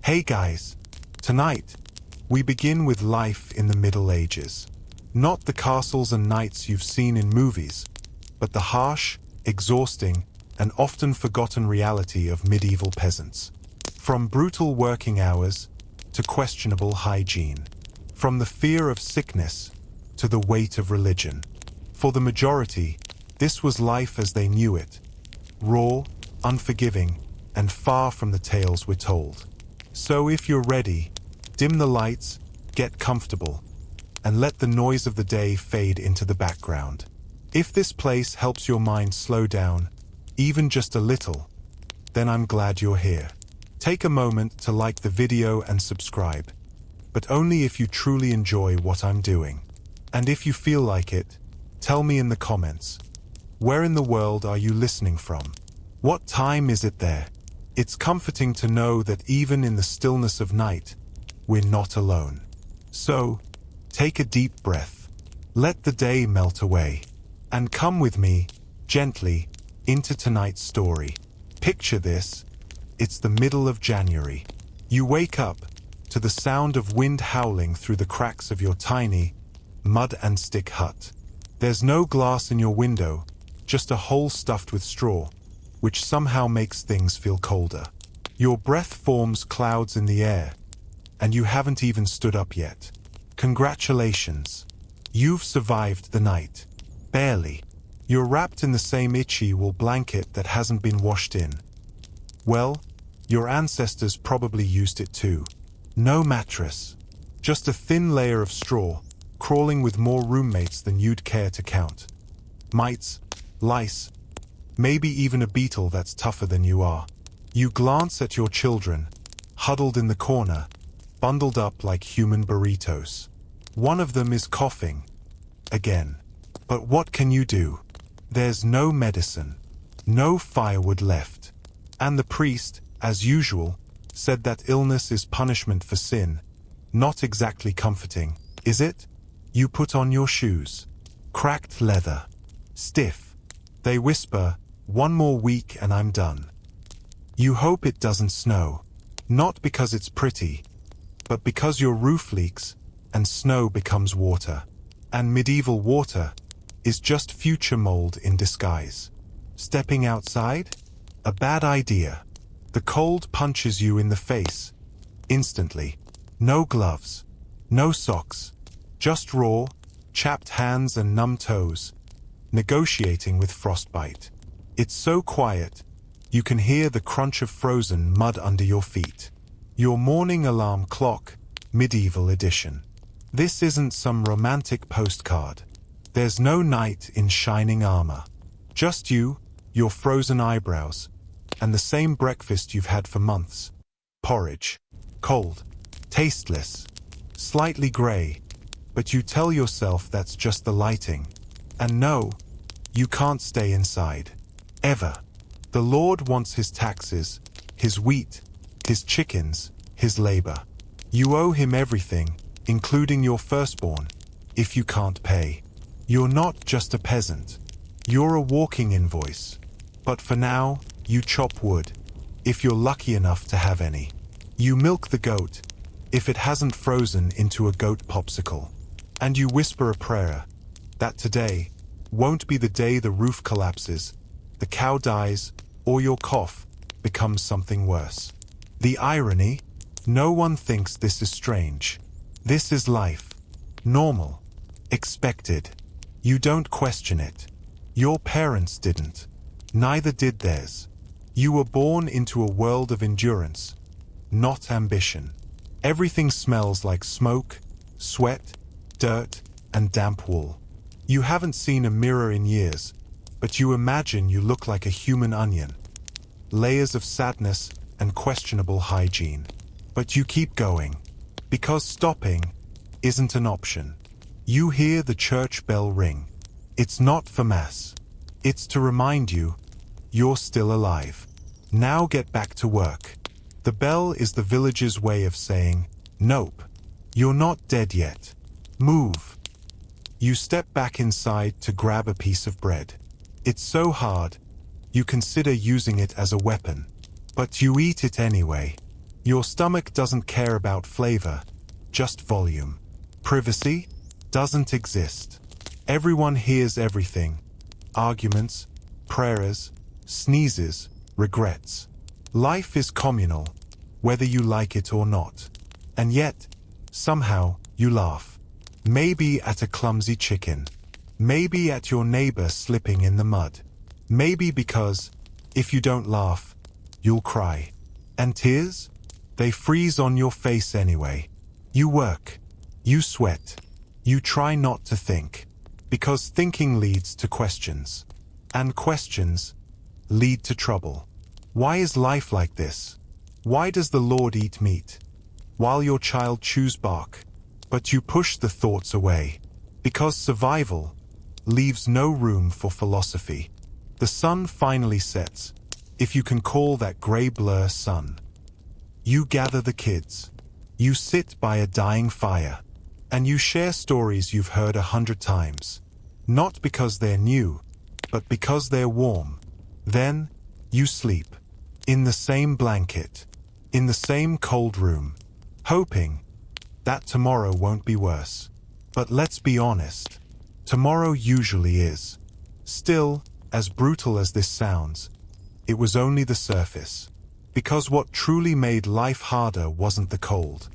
Hey guys, tonight, we begin with life in the Middle Ages. Not the castles and knights you've seen in movies, but the harsh, exhausting, and often forgotten reality of medieval peasants. From brutal working hours to questionable hygiene. From the fear of sickness to the weight of religion. For the majority, this was life as they knew it. Raw, unforgiving, and far from the tales we're told. So if you're ready, dim the lights, get comfortable, and let the noise of the day fade into the background. If this place helps your mind slow down, even just a little, then I'm glad you're here. Take a moment to like the video and subscribe, but only if you truly enjoy what I'm doing. And if you feel like it, tell me in the comments. Where in the world are you listening from? What time is it there? It's comforting to know that even in the stillness of night, we're not alone. So, take a deep breath. Let the day melt away. And come with me, gently, into tonight's story. Picture this. It's the middle of January. You wake up to the sound of wind howling through the cracks of your tiny, mud-and-stick hut. There's no glass in your window, just a hole stuffed with straw, which somehow makes things feel colder. Your breath forms clouds in the air, and you haven't even stood up yet. Congratulations. You've survived the night. Barely. You're wrapped in the same itchy wool blanket that hasn't been washed in. Well, your ancestors probably used it too. No mattress. Just a thin layer of straw, crawling with more roommates than you'd care to count. Mites, lice, maybe even a beetle that's tougher than you are. You glance at your children, huddled in the corner, bundled up like human burritos. One of them is coughing. Again. But what can you do? There's no medicine, no firewood left. And the priest, as usual, said that illness is punishment for sin. Not exactly comforting, is it? You put on your shoes. Cracked leather. Stiff. They whisper, "One more week and I'm done." You hope it doesn't snow. Not because it's pretty, but because your roof leaks and snow becomes water. And medieval water is just future mold in disguise. Stepping outside? A bad idea. The cold punches you in the face. Instantly. No gloves. No socks. Just raw, chapped hands and numb toes. Negotiating with frostbite. It's so quiet, you can hear the crunch of frozen mud under your feet. Your morning alarm clock, medieval edition. This isn't some romantic postcard. There's no knight in shining armor. Just you, your frozen eyebrows, and the same breakfast you've had for months. Porridge. Cold. Tasteless. Slightly gray. But you tell yourself that's just the lighting. And no, you can't stay inside. Ever. The Lord wants his taxes, his wheat, his chickens, his labor. You owe him everything, including your firstborn, if you can't pay. You're not just a peasant. You're a walking invoice. But for now, you chop wood, if you're lucky enough to have any. You milk the goat, if it hasn't frozen into a goat popsicle. And you whisper a prayer, that today won't be the day the roof collapses, the cow dies, or your cough becomes something worse. The irony? No one thinks this is strange. This is life. Normal. Expected. You don't question it. Your parents didn't. Neither did theirs. You were born into a world of endurance, not ambition. Everything smells like smoke, sweat, dirt, and damp wool. You haven't seen a mirror in years, but you imagine you look like a human onion. Layers of sadness and questionable hygiene. But you keep going, because stopping isn't an option. You hear the church bell ring. It's not for mass. It's to remind you, you're still alive. Now get back to work. The bell is the village's way of saying, nope, you're not dead yet. Move. You step back inside to grab a piece of bread. It's so hard, you consider using it as a weapon. But you eat it anyway. Your stomach doesn't care about flavor, just volume. Privacy doesn't exist. Everyone hears everything. Arguments, prayers, sneezes, regrets. Life is communal, whether you like it or not. And yet, somehow, you laugh. Maybe at a clumsy chicken. Maybe at your neighbor slipping in the mud. Maybe because, if you don't laugh, you'll cry. And tears? They freeze on your face anyway. You work. You sweat. You try not to think. Because thinking leads to questions. And questions lead to trouble. Why is life like this? Why does the Lord eat meat, while your child chews bark? But you push the thoughts away. Because survival leaves no room for philosophy. The sun finally sets, if you can call that gray blur sun. You gather the kids. You sit by a dying fire. And you share stories you've heard 100 times. Not because they're new, but because they're warm. Then, you sleep. In the same blanket. In the same cold room. Hoping that tomorrow won't be worse. But let's be honest. Tomorrow usually is. Still, as brutal as this sounds, it was only the surface. Because what truly made life harder wasn't the cold.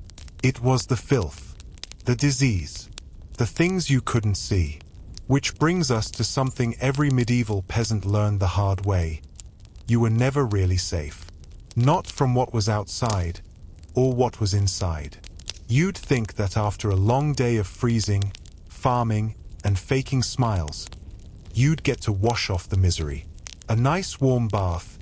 It was the filth. The disease. The things you couldn't see. Which brings us to something every medieval peasant learned the hard way. You were never really safe. Not from what was outside, or what was inside. You'd think that after a long day of freezing, farming, and faking smiles, you'd get to wash off the misery. A nice warm bath,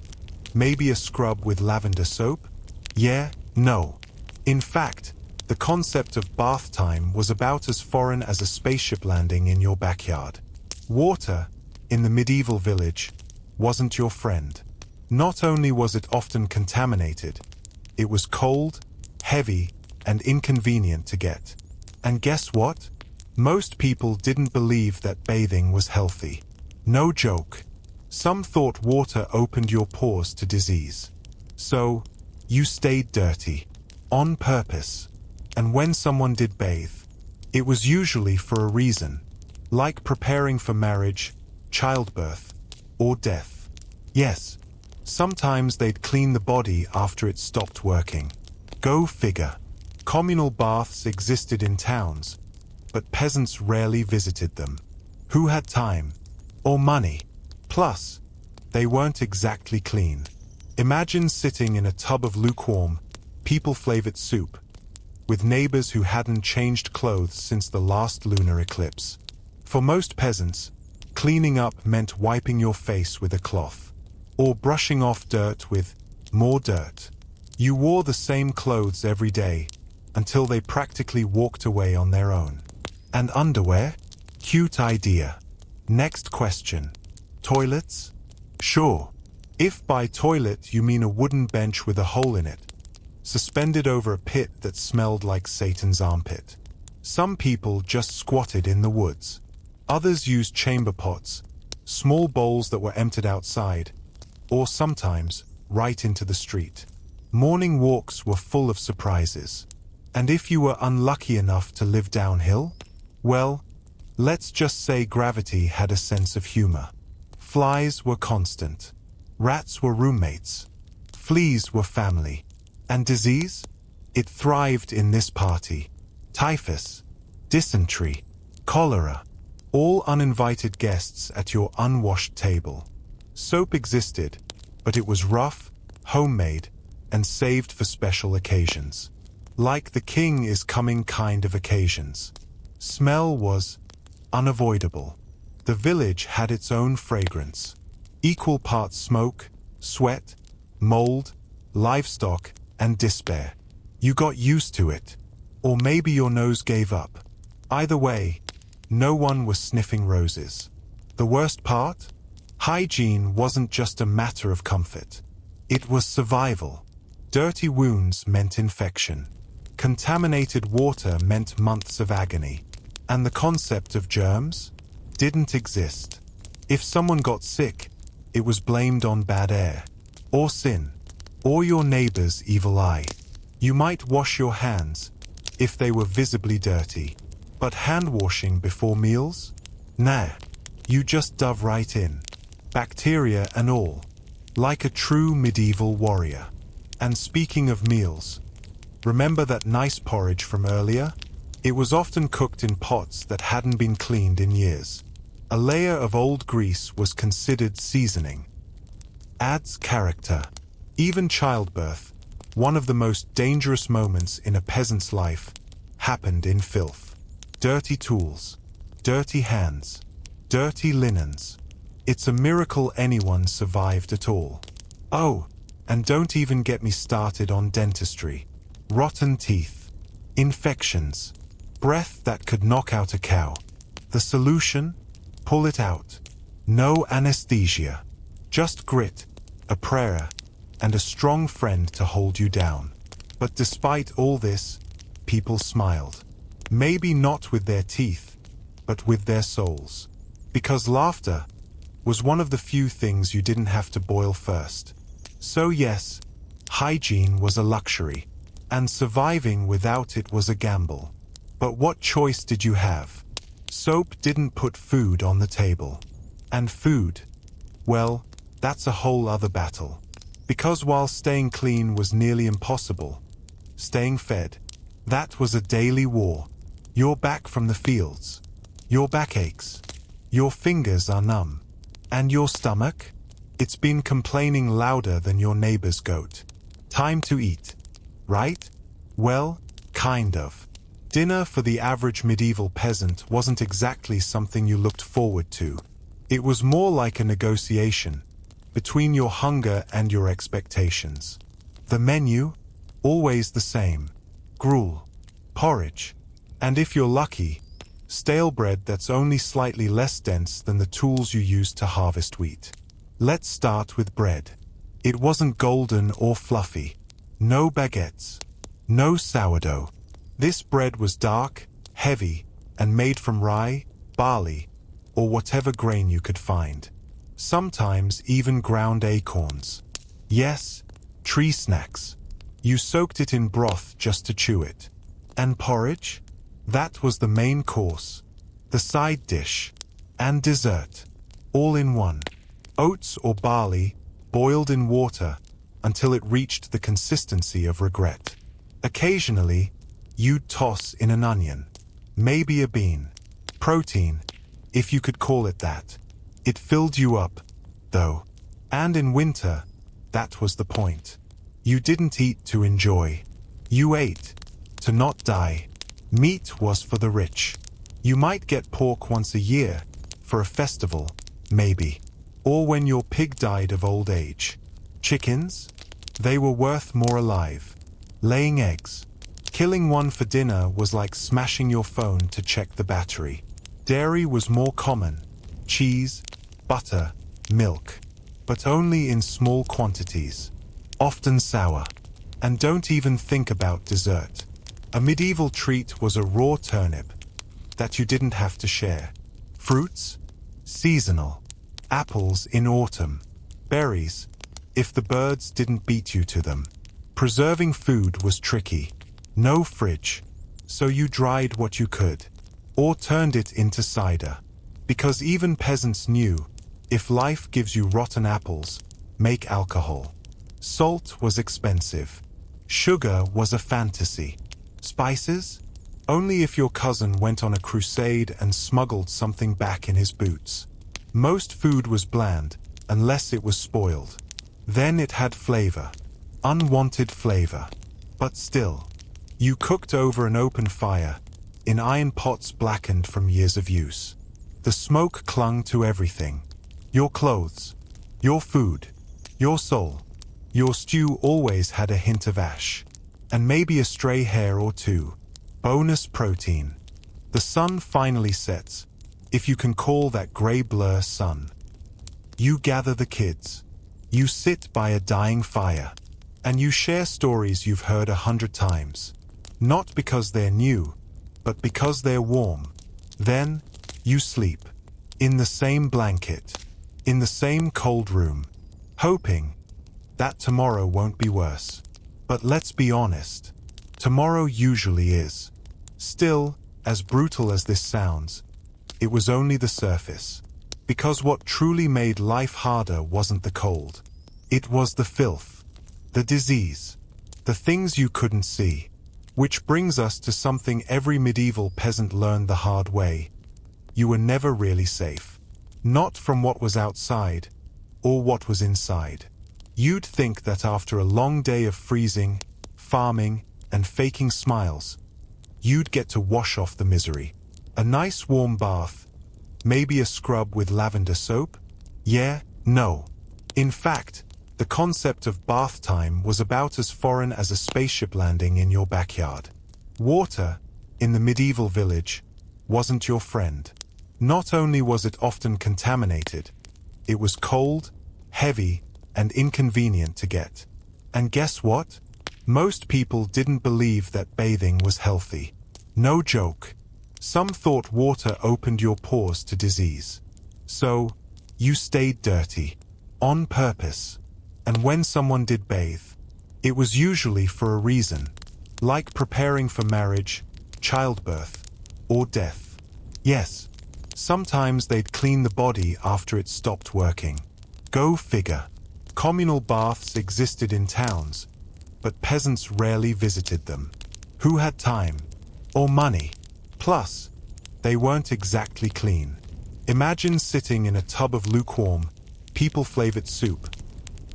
maybe a scrub with lavender soap? Yeah, no. In fact, the concept of bath time was about as foreign as a spaceship landing in your backyard. Water, in the medieval village, wasn't your friend. Not only was it often contaminated, it was cold, heavy, and inconvenient to get. And guess what? Most people didn't believe that bathing was healthy. No joke. Some thought water opened your pores to disease. So, you stayed dirty. On purpose. And when someone did bathe, it was usually for a reason. Like preparing for marriage, childbirth, or death. Yes, sometimes they'd clean the body after it stopped working. Go figure. Communal baths existed in towns, but peasants rarely visited them. Who had time? Or money? Plus, they weren't exactly clean. Imagine sitting in a tub of lukewarm, people-flavored soup, with neighbors who hadn't changed clothes since the last lunar eclipse. For most peasants, cleaning up meant wiping your face with a cloth, or brushing off dirt with more dirt. You wore the same clothes every day, until they practically walked away on their own. And underwear? Cute idea. Next question. Toilets? Sure. If by toilet you mean a wooden bench with a hole in it, suspended over a pit that smelled like Satan's armpit. Some people just squatted in the woods. Others used chamber pots, small bowls that were emptied outside, or sometimes right into the street. Morning walks were full of surprises. And if you were unlucky enough to live downhill, well, let's just say gravity had a sense of humor. Flies were constant. Rats were roommates. Fleas were family. And disease? It thrived in this party. Typhus, dysentery, cholera, all uninvited guests at your unwashed table. Soap existed, but it was rough, homemade, and saved for special occasions. Like the king is coming kind of occasions. Smell was unavoidable. The village had its own fragrance. Equal parts smoke, sweat, mold, livestock, and despair. You got used to it. Or maybe your nose gave up. Either way, no one was sniffing roses. The worst part? Hygiene wasn't just a matter of comfort. It was survival. Dirty wounds meant infection. Contaminated water meant months of agony. And the concept of germs didn't exist. If someone got sick, it was blamed on bad air, or sin, or your neighbor's evil eye. You might wash your hands, if they were visibly dirty. But hand washing before meals? Nah, you just dove right in. Bacteria and all. Like a true medieval warrior. And speaking of meals, remember that nice porridge from earlier? It was often cooked in pots that hadn't been cleaned in years. A layer of old grease was considered seasoning. Adds character. Even childbirth, one of the most dangerous moments in a peasant's life, happened in filth. Dirty tools, dirty hands, dirty linens. It's a miracle anyone survived at all. Oh, and don't even get me started on dentistry. Rotten teeth, infections, breath that could knock out a cow. The solution? Pull it out. No anesthesia. Just grit, a prayer, and a strong friend to hold you down. But despite all this, people smiled. Maybe not with their teeth, but with their souls. Because laughter was one of the few things you didn't have to boil first. So yes, hygiene was a luxury, and surviving without it was a gamble. But what choice did you have? Soap didn't put food on the table. And food, well, that's a whole other battle. Because while staying clean was nearly impossible, staying fed, that was a daily war. You're back from the fields. Your back aches. Your fingers are numb. And your stomach? It's been complaining louder than your neighbor's goat. Time to eat. Right? Well, kind of. Dinner for the average medieval peasant wasn't exactly something you looked forward to. It was more like a negotiation between your hunger and your expectations. The menu? Always the same. Gruel, porridge, and if you're lucky, stale bread that's only slightly less dense than the tools you used to harvest wheat. Let's start with bread. It wasn't golden or fluffy. No baguettes. No sourdough. This bread was dark, heavy, and made from rye, barley, or whatever grain you could find. Sometimes even ground acorns. Yes, tree snacks. You soaked it in broth just to chew it. And porridge? That was the main course, the side dish, and dessert, all in one. Oats or barley, boiled in water until it reached the consistency of regret. Occasionally, you'd toss in an onion, maybe a bean. Protein, if you could call it that. It filled you up, though. And in winter, that was the point. You didn't eat to enjoy. You ate to not die. Meat was for the rich. You might get pork once a year, for a festival, maybe. Or when your pig died of old age. Chickens? They were worth more alive. Laying eggs. Killing one for dinner was like smashing your phone to check the battery. Dairy was more common. Cheese, butter, milk. But only in small quantities. Often sour. And don't even think about dessert. A medieval treat was a raw turnip that you didn't have to share. Fruits? Seasonal. Apples in autumn. Berries, if the birds didn't beat you to them. Preserving food was tricky. No fridge, so you dried what you could, or turned it into cider. Because even peasants knew, if life gives you rotten apples, make alcohol. Salt was expensive. Sugar was a fantasy. Spices? Only if your cousin went on a crusade and smuggled something back in his boots. Most food was bland, unless it was spoiled. Then it had flavor. Unwanted flavor. But still, you cooked over an open fire, in iron pots blackened from years of use. The smoke clung to everything. Your clothes, your food, your soul. Your stew always had a hint of ash. And maybe a stray hair or two. Bonus protein. The sun finally sets, if you can call that gray blur sun. You gather the kids. You sit by a dying fire. And you share stories you've heard 100 times. Not because they're new, but because they're warm. Then, you sleep. In the same blanket. In the same cold room. Hoping that tomorrow won't be worse. But let's be honest, tomorrow usually is. Still, as brutal as this sounds, it was only the surface. Because what truly made life harder wasn't the cold. It was the filth, the disease, the things you couldn't see. Which brings us to something every medieval peasant learned the hard way. You were never really safe. Not from what was outside, or what was inside. You'd think that after a long day of freezing, farming, and faking smiles, you'd get to wash off the misery. A nice warm bath, maybe a scrub with lavender soap? Yeah, no. In fact, the concept of bath time was about as foreign as a spaceship landing in your backyard. Water, in the medieval village, wasn't your friend. Not only was it often contaminated, it was cold, heavy, and inconvenient to get. And guess what? Most people didn't believe that bathing was healthy. No joke. Some thought water opened your pores to disease. So, you stayed dirty. On purpose. And when someone did bathe, it was usually for a reason. Like preparing for marriage, childbirth, or death. Yes, sometimes they'd clean the body after it stopped working. Go figure. Communal baths existed in towns, but peasants rarely visited them. Who had time? Or money? Plus, they weren't exactly clean. Imagine sitting in a tub of lukewarm, people-flavored soup,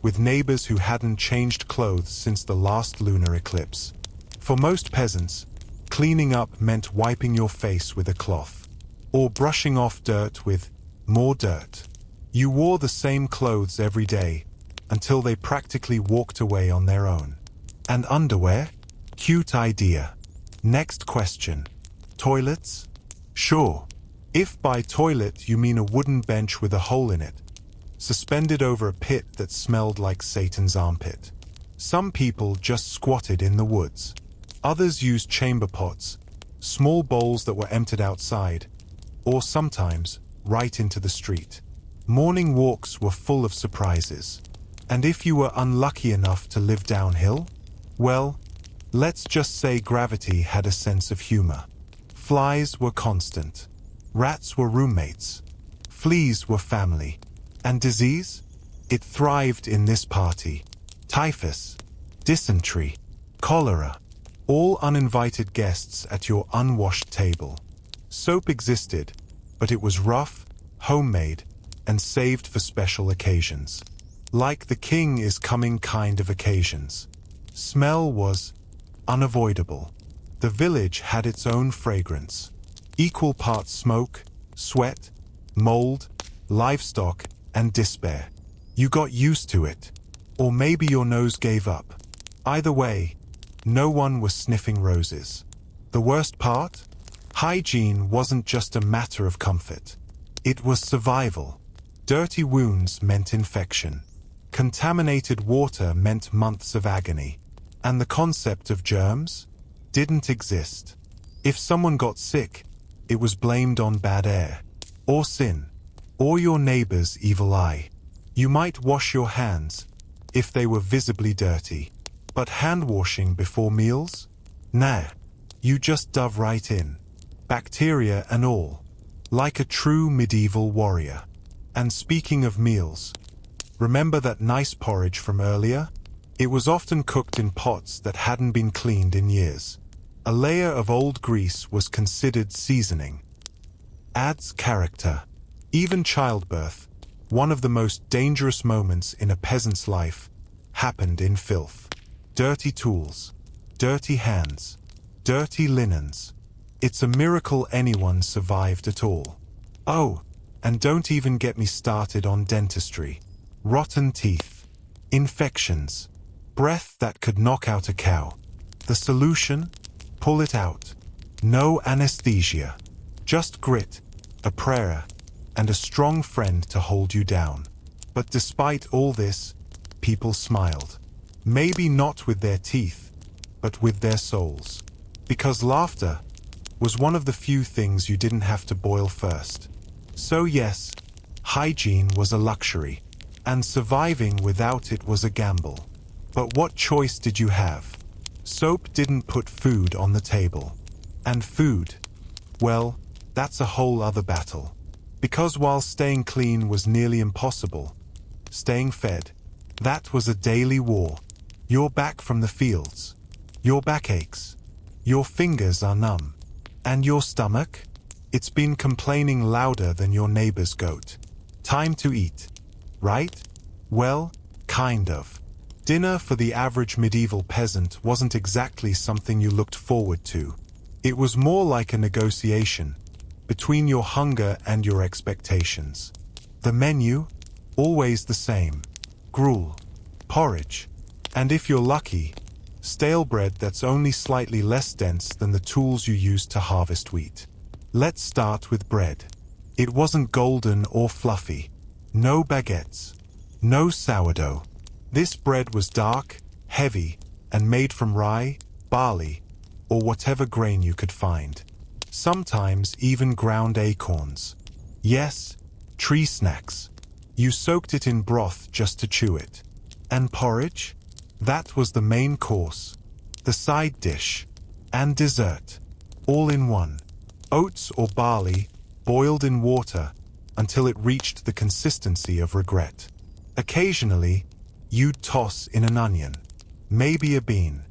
with neighbors who hadn't changed clothes since the last lunar eclipse. For most peasants, cleaning up meant wiping your face with a cloth, or brushing off dirt with more dirt. You wore the same clothes every day, until they practically walked away on their own. And underwear? Cute idea. Next question. Toilets? Sure. If by toilet you mean a wooden bench with a hole in it, suspended over a pit that smelled like Satan's armpit. Some people just squatted in the woods. Others used chamber pots, small bowls that were emptied outside, or sometimes right into the street. Morning walks were full of surprises. And if you were unlucky enough to live downhill, well, let's just say gravity had a sense of humor. Flies were constant. Rats were roommates. Fleas were family. And disease? It thrived in this party. Typhus, dysentery, cholera, all uninvited guests at your unwashed table. Soap existed, but it was rough, homemade, and saved for special occasions. Like the king is coming kind of occasions. Smell was unavoidable. The village had its own fragrance. Equal parts smoke, sweat, mold, livestock, and despair. You got used to it. Or maybe your nose gave up. Either way, no one was sniffing roses. The worst part? Hygiene wasn't just a matter of comfort. It was survival. Dirty wounds meant infection. Contaminated water meant months of agony. And the concept of germs didn't exist. If someone got sick, it was blamed on bad air, or sin, or your neighbor's evil eye. You might wash your hands if they were visibly dirty, but hand washing before meals? Nah, you just dove right in, bacteria and all, like a true medieval warrior. And speaking of meals, remember that nice porridge from earlier? It was often cooked in pots that hadn't been cleaned in years. A layer of old grease was considered seasoning. Adds character. Even childbirth, one of the most dangerous moments in a peasant's life, happened in filth. Dirty tools, dirty hands, dirty linens. It's a miracle anyone survived at all. Oh, and don't even get me started on dentistry. Rotten teeth, infections, breath that could knock out a cow. The solution? Pull it out. No anesthesia. Just grit, a prayer, and a strong friend to hold you down. But despite all this, people smiled. Maybe not with their teeth, but with their souls. Because laughter was one of the few things you didn't have to boil first. So yes, hygiene was a luxury, and surviving without it was a gamble. But what choice did you have? Soap didn't put food on the table. And food, well, that's a whole other battle. Because while staying clean was nearly impossible, staying fed, that was a daily war. You're back from the fields. Your back aches. Your fingers are numb. And your stomach? It's been complaining louder than your neighbor's goat. Time to eat. Right? Well, kind of. Dinner for the average medieval peasant wasn't exactly something you looked forward to. It was more like a negotiation between your hunger and your expectations. The menu? Always the same. Gruel, porridge, and if you're lucky, stale bread that's only slightly less dense than the tools you used to harvest wheat. Let's start with bread. It wasn't golden or fluffy. No baguettes. No sourdough. This bread was dark, heavy, and made from rye, barley, or whatever grain you could find. Sometimes even ground acorns. Yes, tree snacks. You soaked it in broth just to chew it. And porridge? That was the main course, the side dish, and dessert, all in one. Oats or barley, boiled in water until it reached the consistency of regret. Occasionally, you'd toss in an onion, maybe a bean.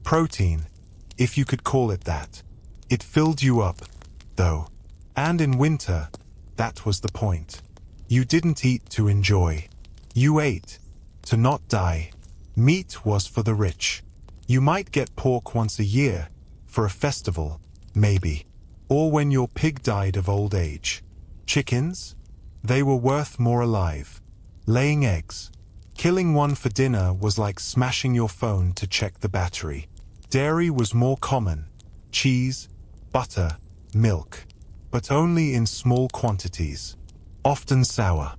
Protein, if you could call it that. It filled you up, though. And in winter, that was the point. You didn't eat to enjoy. You ate to not die. Meat was for the rich. You might get pork once a year, for a festival, maybe. Or when your pig died of old age. Chickens? They were worth more alive. Laying eggs. Killing one for dinner was like smashing your phone to check the battery. Dairy was more common. Cheese, butter, milk. But only in small quantities. Often sour.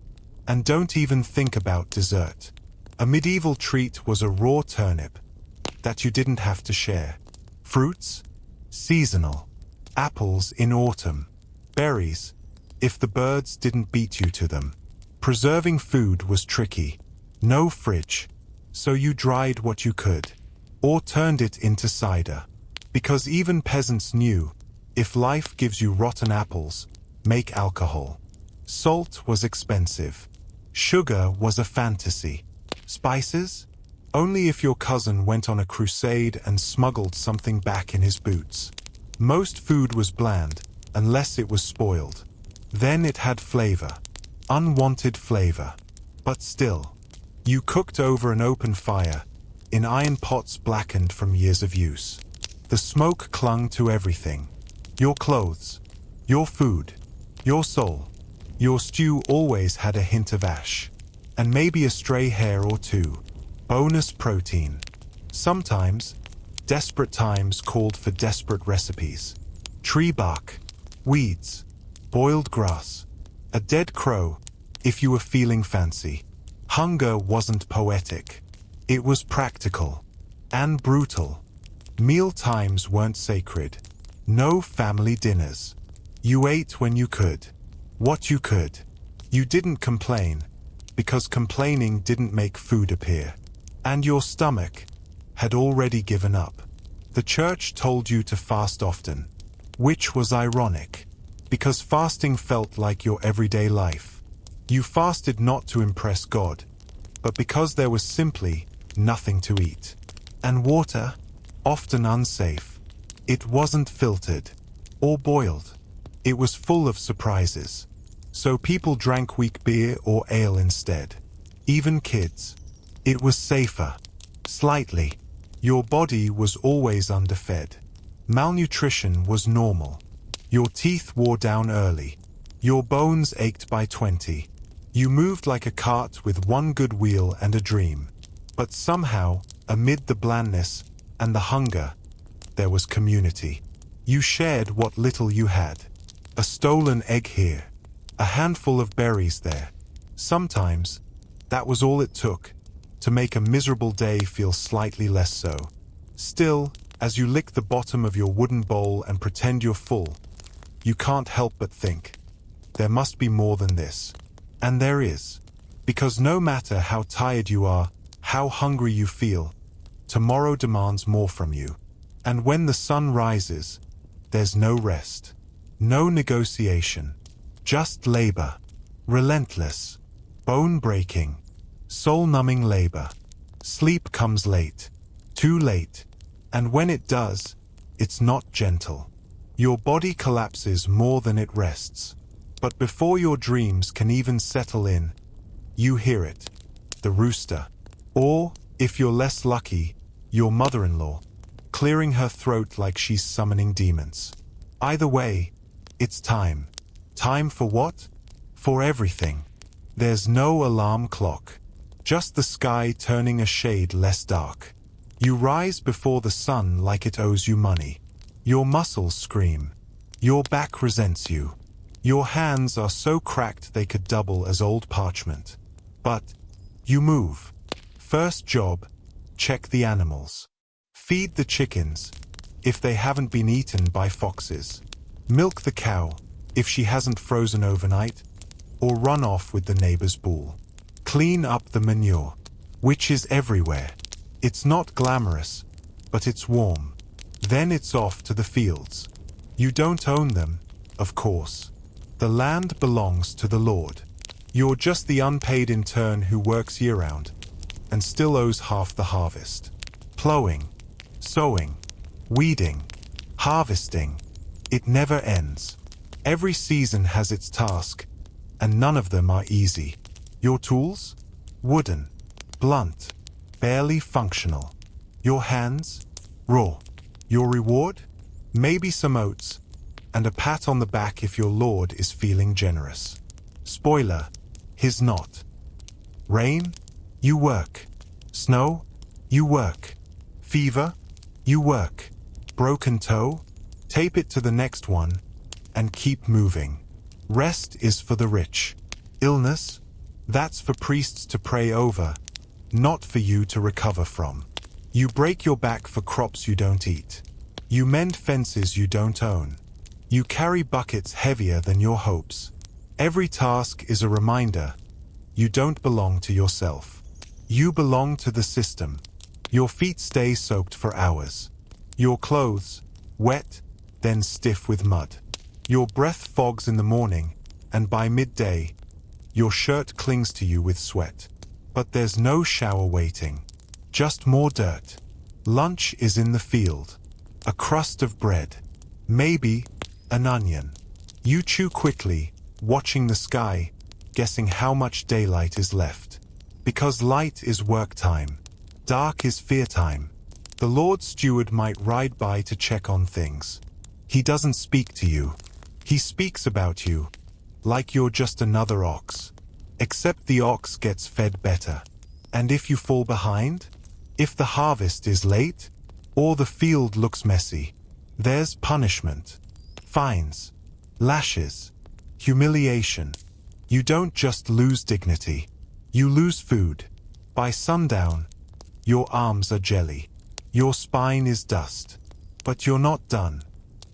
And don't even think about dessert. A medieval treat was a raw turnip that you didn't have to share. Fruits? Seasonal. Apples in autumn. Berries, if the birds didn't beat you to them. Preserving food was tricky. No fridge, so you dried what you could, or turned it into cider. Because even peasants knew, if life gives you rotten apples, make alcohol. Salt was expensive. Sugar was a fantasy. Spices? Only if your cousin went on a crusade and smuggled something back in his boots. Most food was bland, unless it was spoiled. Then it had flavor. Unwanted flavor. But still, you cooked over an open fire, in iron pots blackened from years of use. The smoke clung to everything. Your clothes, your food, your soul. Your stew always had a hint of ash, and maybe a stray hair or two. Bonus protein. Sometimes, desperate times called for desperate recipes. Tree bark, weeds, boiled grass, a dead crow, if you were feeling fancy. Hunger wasn't poetic. It was practical. And brutal. Meal times weren't sacred. No family dinners. You ate when you could. What you could. You didn't complain, because complaining didn't make food appear. And your stomach had already given up. The church told you to fast often, which was ironic, because fasting felt like your everyday life. You fasted not to impress God, but because there was simply nothing to eat. And water, often unsafe. It wasn't filtered or boiled. It was full of surprises. So people drank weak beer or ale instead. Even kids. It was safer. Slightly. Your body was always underfed. Malnutrition was normal. Your teeth wore down early. Your bones ached by 20. You moved like a cart with one good wheel and a dream. But somehow, amid the blandness and the hunger, there was community. You shared what little you had. A stolen egg here. A handful of berries there. Sometimes, that was all it took to make a miserable day feel slightly less so. Still, as you lick the bottom of your wooden bowl and pretend you're full, you can't help but think, there must be more than this. And there is. Because no matter how tired you are, how hungry you feel, tomorrow demands more from you. And when the sun rises, there's no rest, no negotiation, just labor, relentless, bone-breaking, soul-numbing labor. Sleep comes late, too late, and when it does, it's not gentle. Your body collapses more than it rests. But before your dreams can even settle in, you hear it, the rooster. Or, if you're less lucky, your mother-in-law, clearing her throat like she's summoning demons. Either way, it's time. Time for what? For everything. There's no alarm clock, just the sky turning a shade less dark. You rise before the sun like it owes you money. Your muscles scream. Your back resents you. Your hands are so cracked they could double as old parchment. But you move. First job, check the animals. Feed the chickens, if they haven't been eaten by foxes. Milk the cow, if she hasn't frozen overnight, or run off with the neighbor's bull. Clean up the manure, which is everywhere. It's not glamorous, but it's warm. Then it's off to the fields. You don't own them, of course. The land belongs to the Lord. You're just the unpaid intern who works year-round and still owes half the harvest. Plowing, sowing, weeding, harvesting. It never ends. Every season has its task, and none of them are easy. Your tools? Wooden, blunt, barely functional. Your hands? Raw. Your reward? Maybe some oats, and a pat on the back if your lord is feeling generous. Spoiler, he's not. Rain? You work. Snow? You work. Fever? You work. Broken toe? Tape it to the next one, and keep moving. Rest is for the rich. Illness? That's for priests to pray over, not for you to recover from. You break your back for crops you don't eat. You mend fences you don't own. You carry buckets heavier than your hopes. Every task is a reminder you don't belong to yourself. You belong to the system. Your feet stay soaked for hours. Your clothes, wet, then stiff with mud. Your breath fogs in the morning, and by midday, your shirt clings to you with sweat. But there's no shower waiting. Just more dirt. Lunch is in the field. A crust of bread. Maybe an onion. You chew quickly, watching the sky, guessing how much daylight is left. Because light is work time. Dark is fear time. The Lord Steward might ride by to check on things. He doesn't speak to you. He speaks about you, like you're just another ox. Except the ox gets fed better. And if you fall behind, if the harvest is late, or the field looks messy, there's punishment. Fines, lashes, humiliation. You don't just lose dignity, you lose food. By sundown, your arms are jelly, your spine is dust. But you're not done.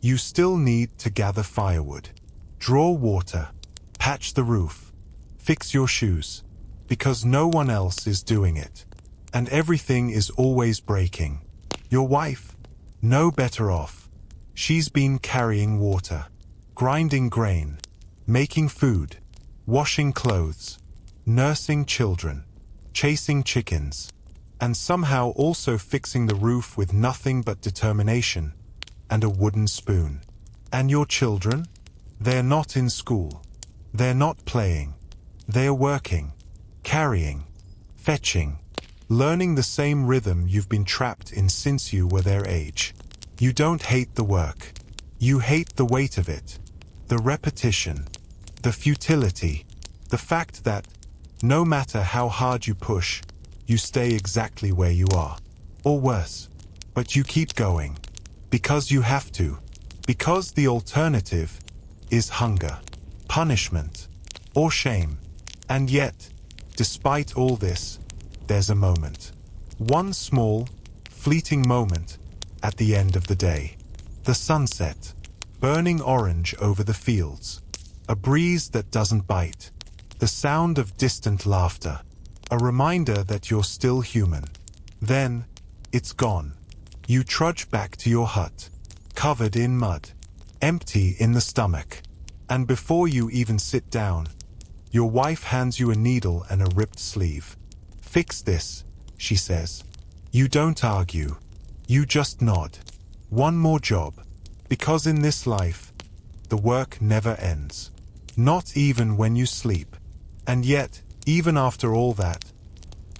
You still need to gather firewood, draw water, patch the roof, fix your shoes, because no one else is doing it. And everything is always breaking. Your wife, no better off. She's been carrying water, grinding grain, making food, washing clothes, nursing children, chasing chickens, and somehow also fixing the roof with nothing but determination and a wooden spoon. And your children? They're not in school. They're not playing. They're working, carrying, fetching, learning the same rhythm you've been trapped in since you were their age. You don't hate the work. You hate the weight of it, the repetition, the futility, the fact that, no matter how hard you push, you stay exactly where you are. Or worse. But you keep going. Because you have to. Because the alternative is hunger, punishment, or shame. And yet, despite all this, there's a moment. One small, fleeting moment at the end of the day. The sunset, burning orange over the fields. A breeze that doesn't bite. The sound of distant laughter. A reminder that you're still human. Then, it's gone. You trudge back to your hut, covered in mud, empty in the stomach. And before you even sit down, your wife hands you a needle and a ripped sleeve. "Fix this," she says. You don't argue. You just nod. One more job. Because in this life, the work never ends. Not even when you sleep. And yet, even after all that,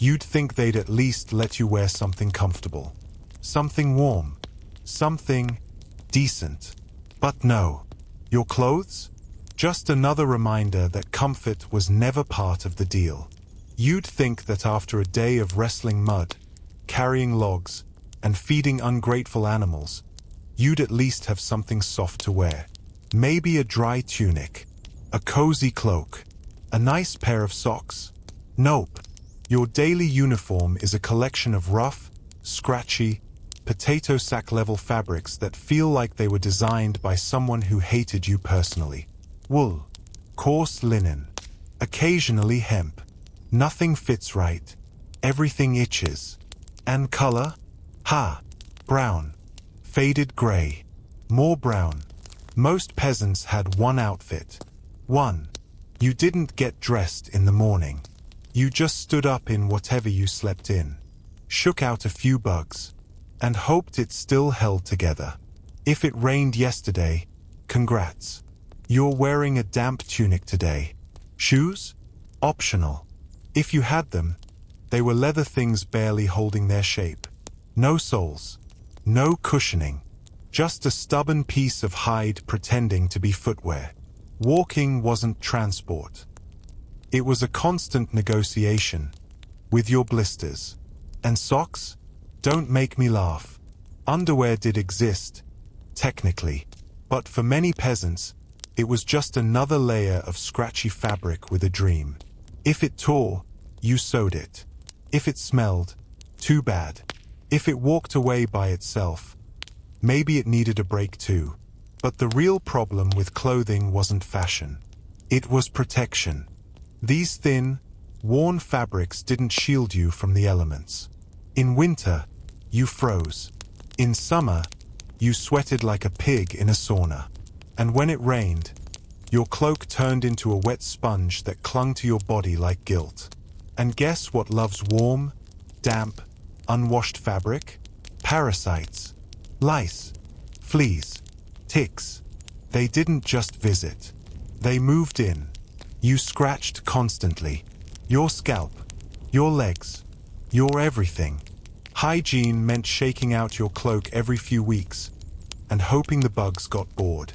you'd think they'd at least let you wear something comfortable. Something warm. Something decent. But no. Your clothes? Just another reminder that comfort was never part of the deal. You'd think that after a day of wrestling mud, carrying logs, and feeding ungrateful animals, you'd at least have something soft to wear. Maybe a dry tunic, a cozy cloak, a nice pair of socks. Nope. Your daily uniform is a collection of rough, scratchy, potato sack-level fabrics that feel like they were designed by someone who hated you personally. Wool, coarse linen, occasionally hemp. Nothing fits right. Everything itches. And color? Ha! Brown. Faded gray. More brown. Most peasants had one outfit. One. You didn't get dressed in the morning. You just stood up in whatever you slept in, shook out a few bugs, and hoped it still held together. If it rained yesterday, congrats. You're wearing a damp tunic today. Shoes? Optional. If you had them, they were leather things barely holding their shape. No soles. No cushioning. Just a stubborn piece of hide pretending to be footwear. Walking wasn't transport. It was a constant negotiation with your blisters. And socks? Don't make me laugh. Underwear did exist, technically, but for many peasants, it was just another layer of scratchy fabric with a dream. If it tore, you sewed it. If it smelled, too bad. If it walked away by itself, maybe it needed a break too. But the real problem with clothing wasn't fashion. It was protection. These thin, worn fabrics didn't shield you from the elements. In winter, you froze. In summer, you sweated like a pig in a sauna. And when it rained, your cloak turned into a wet sponge that clung to your body like guilt. And guess what loves warm, damp, unwashed fabric? Parasites. Lice. Fleas. Ticks. They didn't just visit. They moved in. You scratched constantly. Your scalp. Your legs. Your everything. Hygiene meant shaking out your cloak every few weeks and hoping the bugs got bored.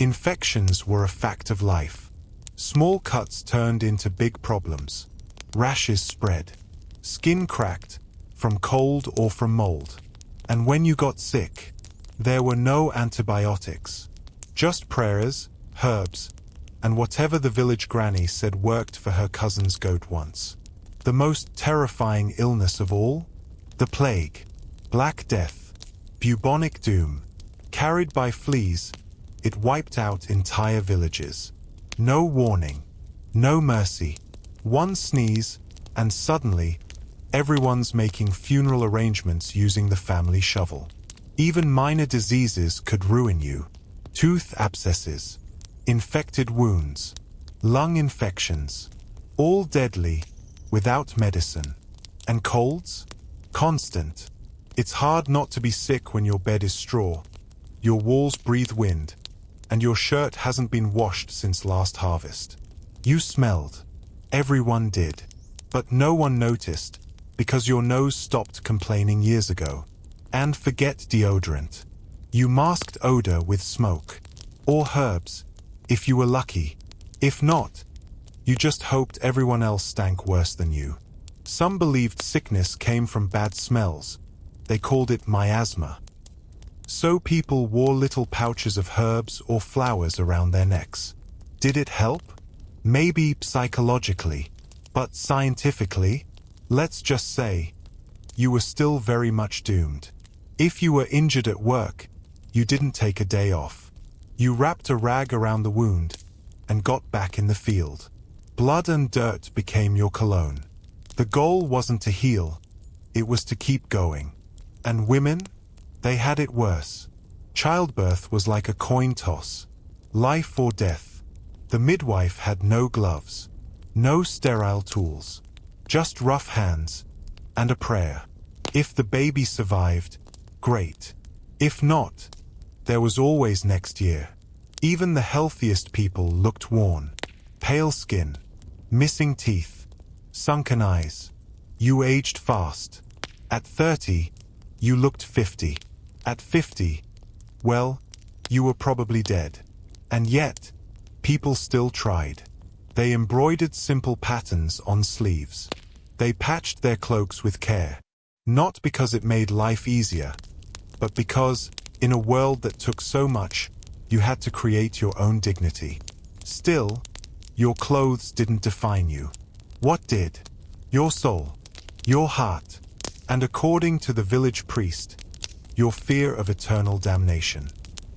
Infections were a fact of life. Small cuts turned into big problems. Rashes spread. Skin cracked, from cold or from mold. And when you got sick, there were no antibiotics. Just prayers, herbs, and whatever the village granny said worked for her cousin's goat once. The most terrifying illness of all? The plague. Black death. Bubonic doom. Carried by fleas, it wiped out entire villages. No warning. No mercy. One sneeze, and suddenly, everyone's making funeral arrangements using the family shovel. Even minor diseases could ruin you. Tooth abscesses, infected wounds, lung infections, all deadly, without medicine. And colds? Constant. It's hard not to be sick when your bed is straw, your walls breathe wind, and your shirt hasn't been washed since last harvest. You smelled. Everyone did. But no one noticed, because your nose stopped complaining years ago. And forget deodorant. You masked odor with smoke. Or herbs, if you were lucky. If not, you just hoped everyone else stank worse than you. Some believed sickness came from bad smells. They called it miasma. So people wore little pouches of herbs or flowers around their necks. Did it help? Maybe psychologically, but scientifically, let's just say, you were still very much doomed. If you were injured at work, you didn't take a day off. You wrapped a rag around the wound and got back in the field. Blood and dirt became your cologne. The goal wasn't to heal, it was to keep going. And women? They had it worse. Childbirth was like a coin toss. Life or death. The midwife had no gloves, no sterile tools, just rough hands and a prayer. If the baby survived, great. If not, there was always next year. Even the healthiest people looked worn. Pale skin, missing teeth, sunken eyes. You aged fast. At 30, you looked 50. At 50, well, you were probably dead. And yet, people still tried. They embroidered simple patterns on sleeves. They patched their cloaks with care. Not because it made life easier, but because, in a world that took so much, you had to create your own dignity. Still, your clothes didn't define you. What did? Your soul, your heart, and according to the village priest, your fear of eternal damnation.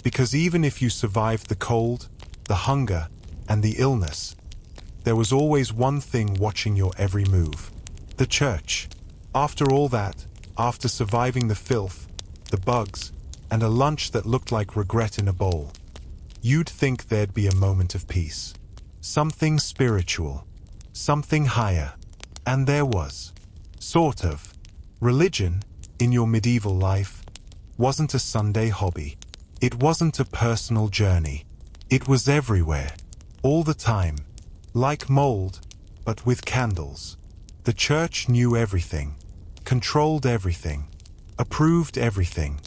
Because even if you survived the cold, the hunger, and the illness, there was always one thing watching your every move. The church. After all that, after surviving the filth, the bugs, and a lunch that looked like regret in a bowl, you'd think there'd be a moment of peace. Something spiritual. Something higher. And there was. Sort of. Religion, in your medieval life, wasn't a Sunday hobby. It wasn't a personal journey. It was everywhere. All the time. Like mold, but with candles. The church knew everything. Controlled everything. Approved everything.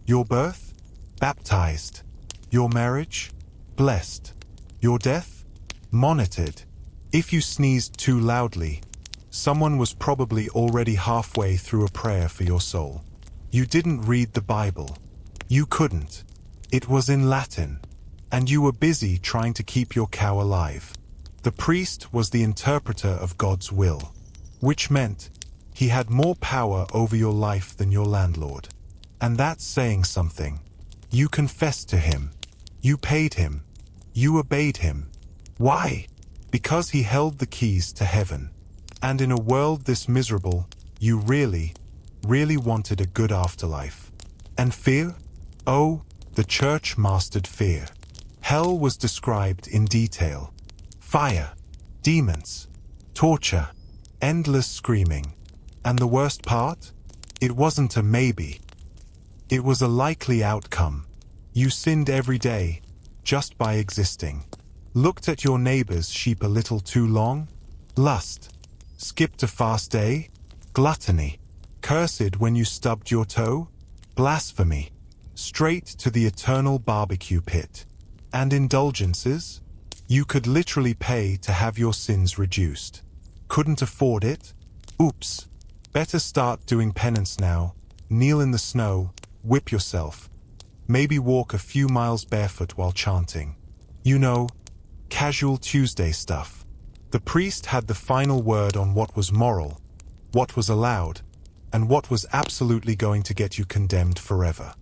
Your birth? Baptized. Your marriage? Blessed. Your death? Monitored. If you sneezed too loudly, someone was probably already halfway through a prayer for your soul. You didn't read the Bible. You couldn't. It was in Latin. And you were busy trying to keep your cow alive. The priest was the interpreter of God's will, which meant he had more power over your life than your landlord. And that's saying something. You confessed to him. You paid him. You obeyed him. Why? Because he held the keys to heaven. And in a world this miserable, you really wanted a good afterlife. And fear? Oh, the church mastered fear. Hell was described in detail. Fire, demons, torture, endless screaming. And the worst part? It wasn't a maybe. It was a likely outcome. You sinned every day, just by existing. Looked at your neighbor's sheep a little too long? Lust. Skipped a fast day? Gluttony. Cursed when you stubbed your toe? Blasphemy. Straight to the eternal barbecue pit. And indulgences? You could literally pay to have your sins reduced. Couldn't afford it? Oops. Better start doing penance now. Kneel in the snow, whip yourself. Maybe walk a few miles barefoot while chanting. You know, casual Tuesday stuff. The priest had the final word on what was moral, what was allowed, and what was absolutely going to get you condemned forever.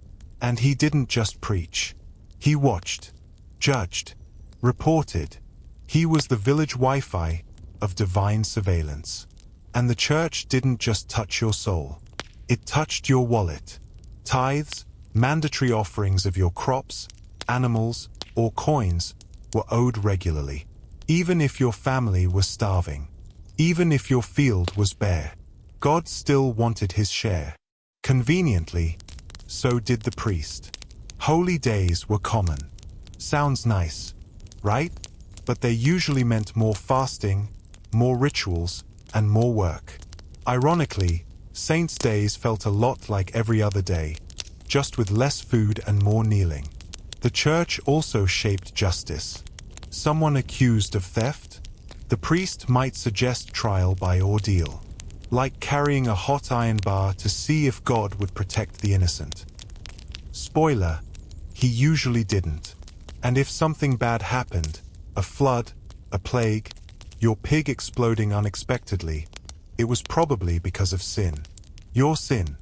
And he didn't just preach. He watched, judged, reported. He was the village Wi-Fi of divine surveillance. And the church didn't just touch your soul. It touched your wallet. Tithes, mandatory offerings of your crops, animals, or coins were owed regularly. Even if your family was starving. Even if your field was bare. God still wanted his share. Conveniently, so did the priest. Holy days were common. Sounds nice, right? But they usually meant more fasting, more rituals, and more work. Ironically, saints' days felt a lot like every other day, just with less food and more kneeling. The church also shaped justice. Someone accused of theft? The priest might suggest trial by ordeal, like carrying a hot iron bar to see if God would protect the innocent. Spoiler, he usually didn't. And if something bad happened, a flood, a plague, your pig exploding unexpectedly, it was probably because of sin. Your sin,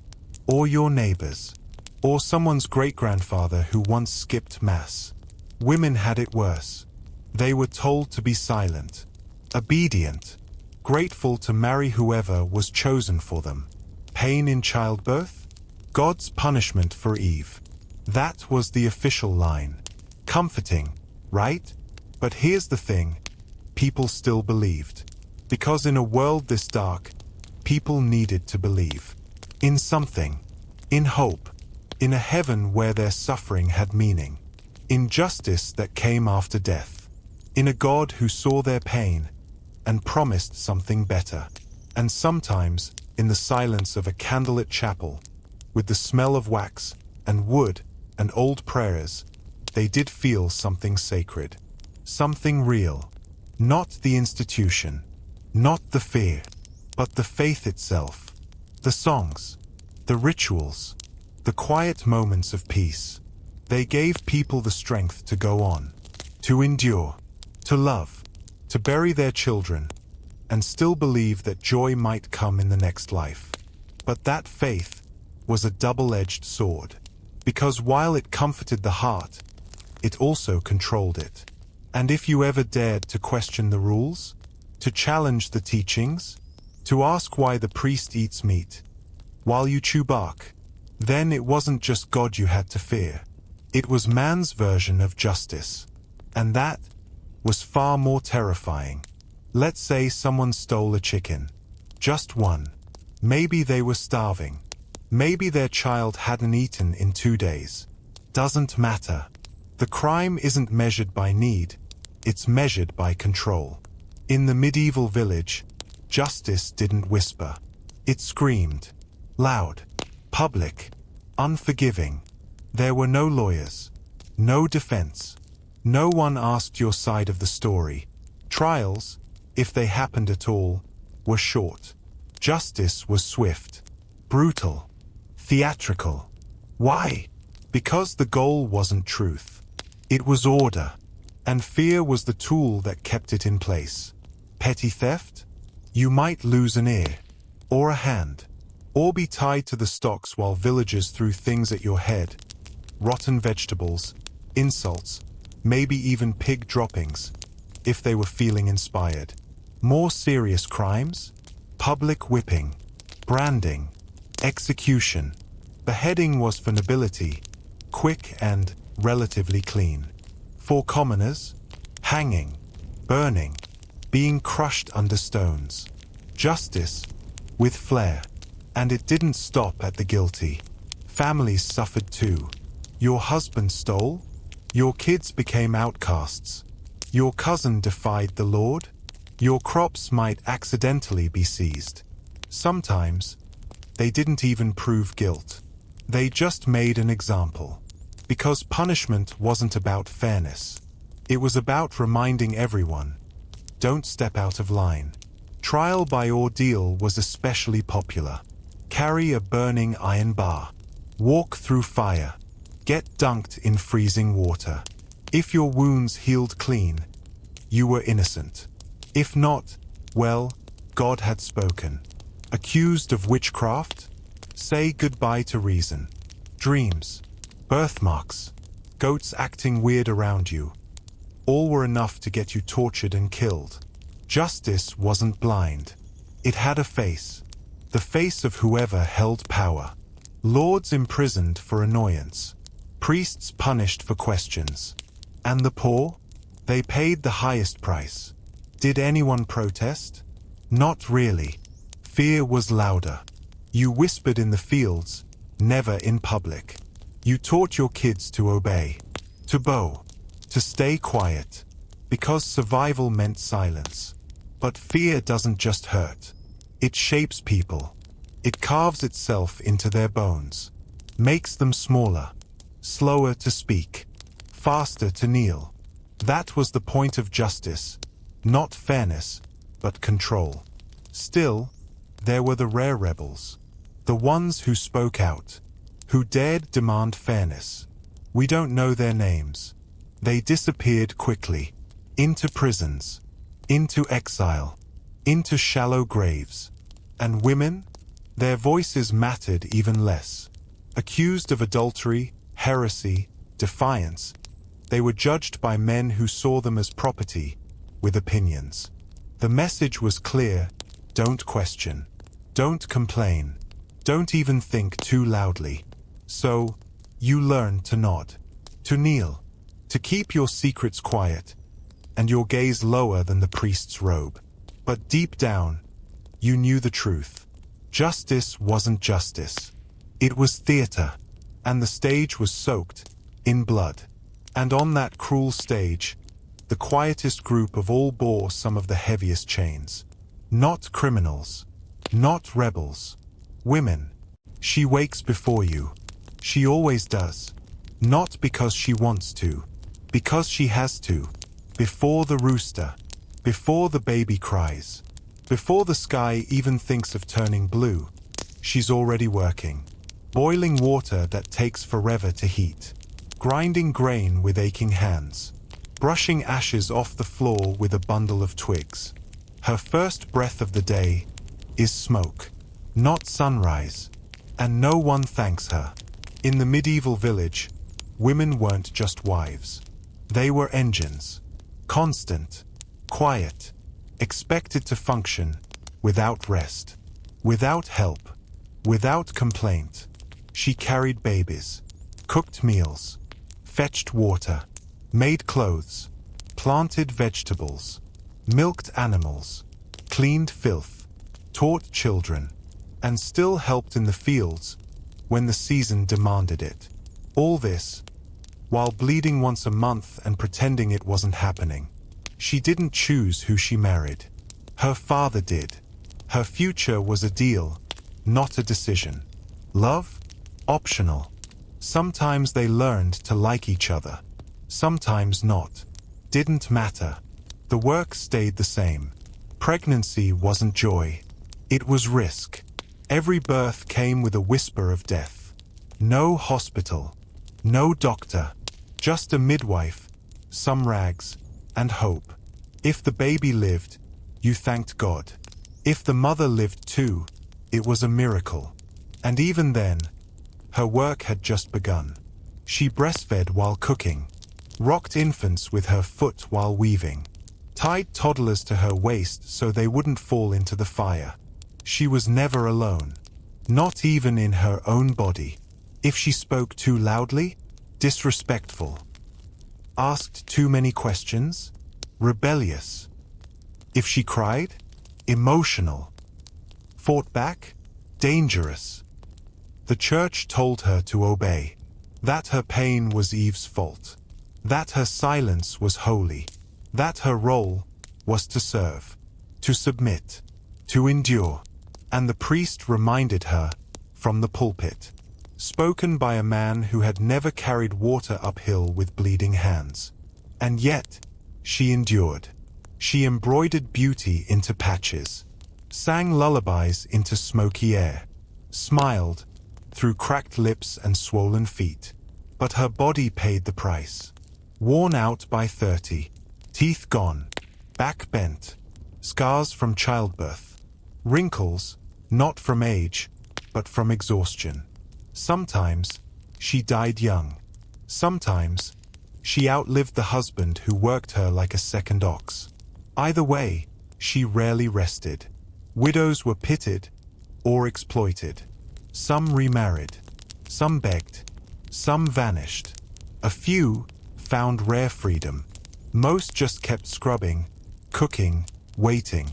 or your neighbor's, or someone's great-grandfather who once skipped mass. Women had it worse. They were told to be silent, obedient, grateful to marry whoever was chosen for them. Pain in childbirth? God's punishment for Eve. That was the official line. Comforting, right? But here's the thing. People still believed. Because in a world this dark, people needed to believe. In something. In hope. In a heaven where their suffering had meaning. In justice that came after death. In a God who saw their pain and promised something better. And sometimes, in the silence of a candlelit chapel, with the smell of wax and wood and old prayers, they did feel something sacred. Something real. Not the institution. Not the fear. But the faith itself. The songs. The rituals. The quiet moments of peace. They gave people the strength to go on. To endure. To love. To bury their children. And still believe that joy might come in the next life. But that faith was a double-edged sword. Because while it comforted the heart, it also controlled it. And if you ever dared to question the rules, to challenge the teachings, to ask why the priest eats meat while you chew bark, then it wasn't just God you had to fear. It was man's version of justice. And that was far more terrifying. Let's say someone stole a chicken. Just one. Maybe they were starving. Maybe their child hadn't eaten in 2 days. Doesn't matter. The crime isn't measured by need, it's measured by control. In the medieval village, justice didn't whisper. It screamed. Loud. Public. Unforgiving. There were no lawyers. No defense. No one asked your side of the story. Trials, if they happened at all, were short. Justice was swift. Brutal. Theatrical. Why? Because the goal wasn't truth. It was order. And fear was the tool that kept it in place. Petty theft? You might lose an ear. Or a hand. Or be tied to the stocks while villagers threw things at your head. Rotten vegetables. Insults. Maybe even pig droppings. If they were feeling inspired. More serious crimes? Public whipping. Branding. Execution. Beheading was for nobility. Quick and relatively clean. For commoners, hanging, burning, being crushed under stones. Justice, with flair. And it didn't stop at the guilty. Families suffered too. Your husband stole? Your kids became outcasts. Your cousin defied the Lord? Your crops might accidentally be seized. Sometimes, they didn't even prove guilt. They just made an example. Because punishment wasn't about fairness. It was about reminding everyone, don't step out of line. Trial by ordeal was especially popular. Carry a burning iron bar. Walk through fire. Get dunked in freezing water. If your wounds healed clean, you were innocent. If not, well, God had spoken. Accused of witchcraft? Say goodbye to reason. Dreams. Birthmarks. Goats acting weird around you. All were enough to get you tortured and killed. Justice wasn't blind. It had a face. The face of whoever held power. Lords imprisoned for annoyance. Priests punished for questions. And the poor? They paid the highest price. Did anyone protest? Not really. Fear was louder. You whispered in the fields, never in public. You taught your kids to obey, to bow, to stay quiet, because survival meant silence. But fear doesn't just hurt. It shapes people. It carves itself into their bones, makes them smaller, slower to speak, faster to kneel. That was the point of justice, not fairness, but control. Still, there were the rare rebels, the ones who spoke out, who dared demand fairness. We don't know their names. They disappeared quickly, into prisons, into exile, into shallow graves. And women? Their voices mattered even less. Accused of adultery, heresy, defiance, they were judged by men who saw them as property, with opinions. The message was clear: don't question, don't complain, Don't even think too loudly. So, you learn to nod, to kneel, to keep your secrets quiet, and your gaze lower than the priest's robe. But deep down, you knew the truth. Justice wasn't justice. It was theater, and the stage was soaked in blood. And on that cruel stage, the quietest group of all bore some of the heaviest chains. Not criminals, not rebels, women. She wakes before you. She always does. Not because she wants to, because she has to. Before the rooster, before the baby cries, before the sky even thinks of turning blue, she's already working. Boiling water that takes forever to heat. Grinding grain with aching hands. Brushing ashes off the floor with a bundle of twigs. Her first breath of the day is smoke, not sunrise. And no one thanks her. In the medieval village, women weren't just wives. They were engines. Constant, quiet, expected to function without rest, without help, without complaint. She carried babies, cooked meals, fetched water, made clothes, planted vegetables, milked animals, cleaned filth, taught children, and still helped in the fields when the season demanded it. All this, while bleeding once a month and pretending it wasn't happening. She didn't choose who she married. Her father did. Her future was a deal, not a decision. Love? Optional. Sometimes they learned to like each other. Sometimes not. Didn't matter. The work stayed the same. Pregnancy wasn't joy. It was risk. Every birth came with a whisper of death. No hospital. No doctor. Just a midwife, some rags, and hope. If the baby lived, you thanked God. If the mother lived too, it was a miracle. And even then, her work had just begun. She breastfed while cooking, rocked infants with her foot while weaving, tied toddlers to her waist so they wouldn't fall into the fire. She was never alone, not even in her own body. If she spoke too loudly, disrespectful. Asked too many questions, rebellious. If she cried, emotional. Fought back, dangerous. The church told her to obey, that her pain was Eve's fault, that her silence was holy, that her role was to serve, to submit, to endure. And the priest reminded her from the pulpit, spoken by a man who had never carried water uphill with bleeding hands. And yet, she endured. She embroidered beauty into patches, sang lullabies into smoky air, smiled through cracked lips and swollen feet. But her body paid the price. Worn out by 30, teeth gone, back bent, scars from childbirth, wrinkles, not from age, but from exhaustion. Sometimes, she died young. Sometimes, she outlived the husband who worked her like a second ox. Either way, she rarely rested. Widows were pitied or exploited. Some remarried. Some begged. Some vanished. A few found rare freedom. Most just kept scrubbing, cooking, waiting.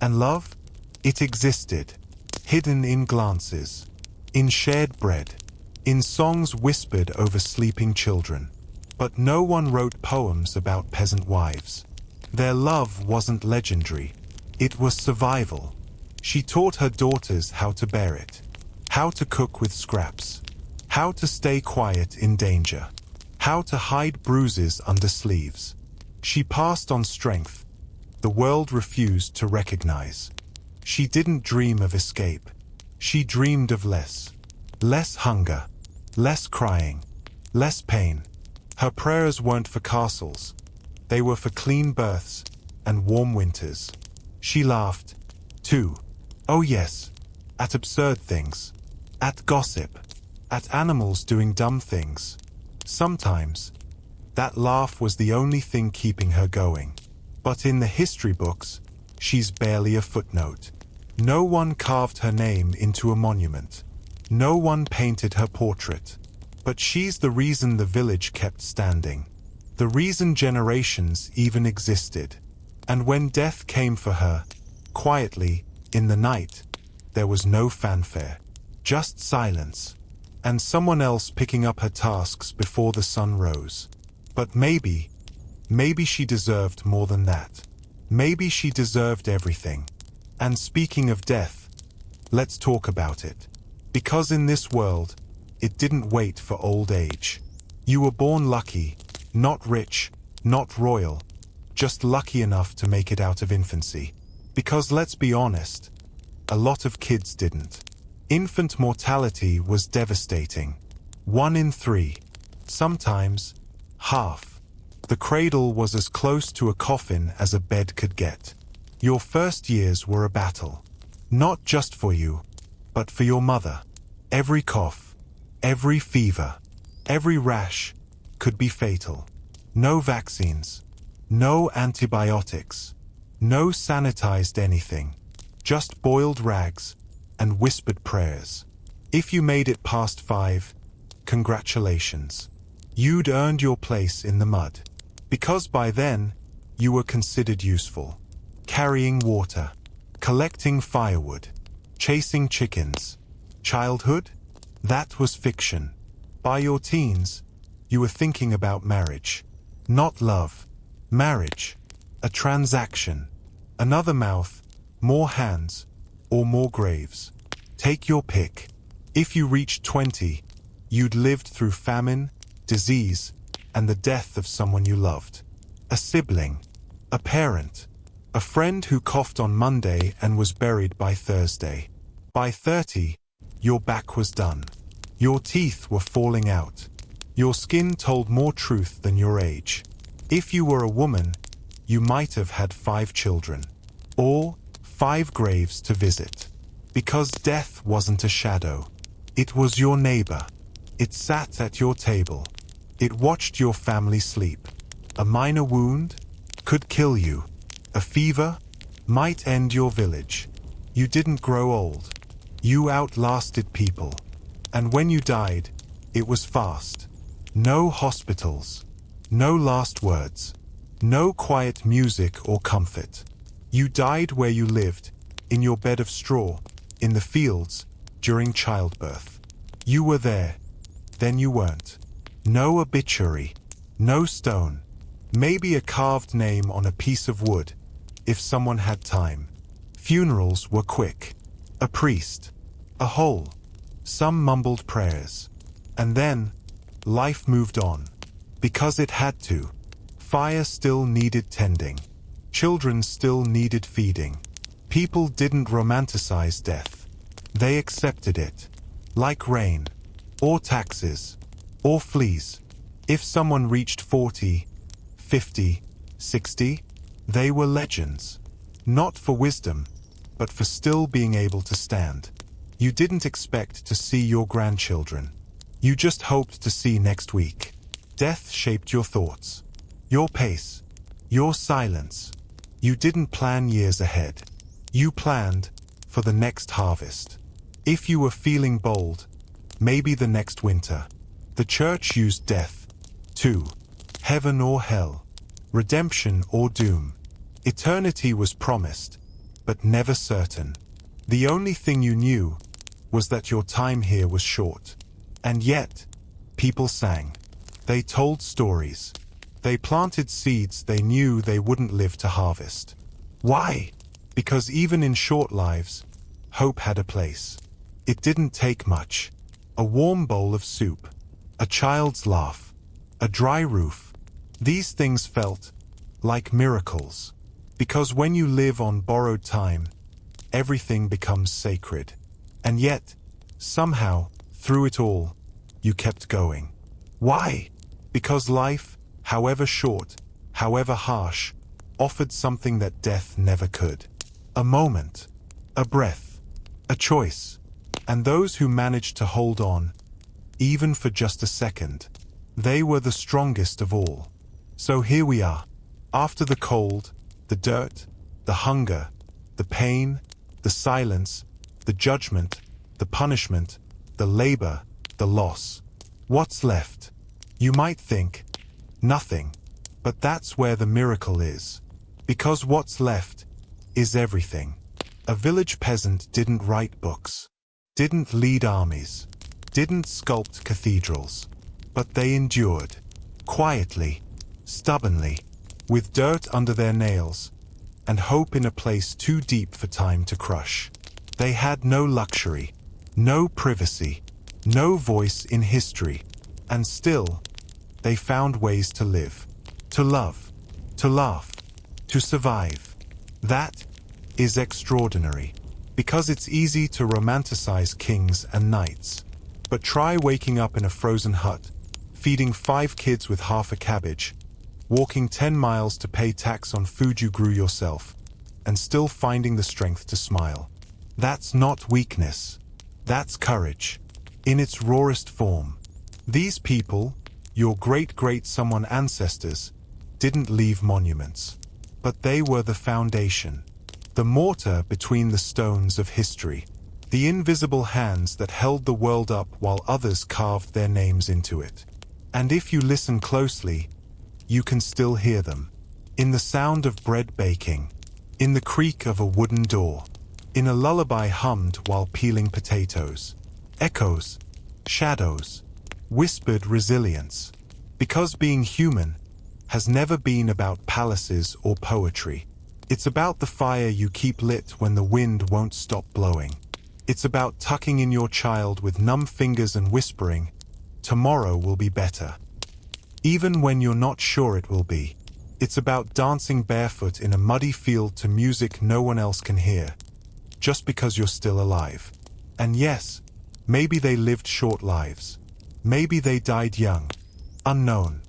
And love? It existed, hidden in glances, in shared bread, in songs whispered over sleeping children. But no one wrote poems about peasant wives. Their love wasn't legendary. It was survival. She taught her daughters how to bear it, how to cook with scraps, how to stay quiet in danger, how to hide bruises under sleeves. She passed on strength the world refused to recognize. She didn't dream of escape. She dreamed of less. Less hunger, less crying, less pain. Her prayers weren't for castles. They were for clean births and warm winters. She laughed, too. Oh yes, at absurd things, at gossip, at animals doing dumb things. Sometimes, that laugh was the only thing keeping her going. But in the history books, she's barely a footnote. No one carved her name into a monument. No one painted her portrait. But she's the reason the village kept standing. The reason generations even existed. And when death came for her, quietly, in the night, there was no fanfare. Just silence. And someone else picking up her tasks before the sun rose. But maybe she deserved more than that. Maybe she deserved everything. And speaking of death, let's talk about it. Because in this world, it didn't wait for old age. You were born lucky, not rich, not royal, just lucky enough to make it out of infancy. Because let's be honest, a lot of kids didn't. Infant mortality was devastating. 1 in 3. Sometimes, half. The cradle was as close to a coffin as a bed could get. Your first years were a battle. Not just for you, but for your mother. Every cough, every fever, every rash could be fatal. No vaccines, no antibiotics, no sanitized anything. Just boiled rags and whispered prayers. If you made it past 5, congratulations. You'd earned your place in the mud. Because by then, you were considered useful. Carrying water, collecting firewood, chasing chickens. Childhood? That was fiction. By your teens, you were thinking about marriage. Not love. Marriage. A transaction. Another mouth, more hands, or more graves. Take your pick. If you reached 20, you'd lived through famine, disease, and the death of someone you loved. A sibling, a parent, a friend who coughed on Monday and was buried by Thursday. By 30, your back was done. Your teeth were falling out. Your skin told more truth than your age. If you were a woman, you might have had 5 children. Or 5 graves to visit. Because death wasn't a shadow. It was your neighbor. It sat at your table. It watched your family sleep. A minor wound could kill you. A fever might end your village. You didn't grow old. You outlasted people. And when you died, it was fast. No hospitals. No last words. No quiet music or comfort. You died where you lived, in your bed of straw, in the fields, during childbirth. You were there, then you weren't. No obituary, no stone, maybe a carved name on a piece of wood, if someone had time. Funerals were quick. A priest, a hole, some mumbled prayers. And then, life moved on. Because it had to. Fire still needed tending. Children still needed feeding. People didn't romanticize death. They accepted it. Like rain. Or taxes. Or fleas. If someone reached 40, 50, 60, they were legends. Not for wisdom, but for still being able to stand. You didn't expect to see your grandchildren. You just hoped to see next week. Death shaped your thoughts. Your pace. Your silence. You didn't plan years ahead. You planned for the next harvest. If you were feeling bold, maybe the next winter. The church used death, too. Heaven or hell. Redemption or doom. Eternity was promised, but never certain. The only thing you knew was that your time here was short. And yet, people sang. They told stories. They planted seeds they knew they wouldn't live to harvest. Why? Because even in short lives, hope had a place. It didn't take much. A warm bowl of soup. A child's laugh. A dry roof. These things felt like miracles. Because when you live on borrowed time, everything becomes sacred. And yet, somehow, through it all, you kept going. Why? Because life, however short, however harsh, offered something that death never could. A moment, a breath, a choice. And those who managed to hold on, even for just a second, they were the strongest of all. So here we are, after the cold, the dirt, the hunger, the pain, the silence, the judgment, the punishment, the labor, the loss. What's left? You might think, nothing. But that's where the miracle is. Because what's left is everything. A village peasant didn't write books, didn't lead armies, didn't sculpt cathedrals, but they endured, quietly, stubbornly, with dirt under their nails, and hope in a place too deep for time to crush. They had no luxury, no privacy, no voice in history, and still, they found ways to live, to love, to laugh, to survive. That is extraordinary, because it's easy to romanticize kings and knights. But try waking up in a frozen hut, feeding 5 kids with half a cabbage, walking 10 miles to pay tax on food you grew yourself, and still finding the strength to smile. That's not weakness. That's courage, in its rawest form. These people, your great-great-someone ancestors, didn't leave monuments, but they were the foundation, the mortar between the stones of history, the invisible hands that held the world up while others carved their names into it. And if you listen closely, you can still hear them, in the sound of bread baking, in the creak of a wooden door, in a lullaby hummed while peeling potatoes. Echoes, shadows, whispered resilience. Because being human has never been about palaces or poetry. It's about the fire you keep lit when the wind won't stop blowing. It's about tucking in your child with numb fingers and whispering, "Tomorrow will be better." Even when you're not sure it will be. It's about dancing barefoot in a muddy field to music no one else can hear, just because you're still alive. And yes, maybe they lived short lives. Maybe they died young, unknown,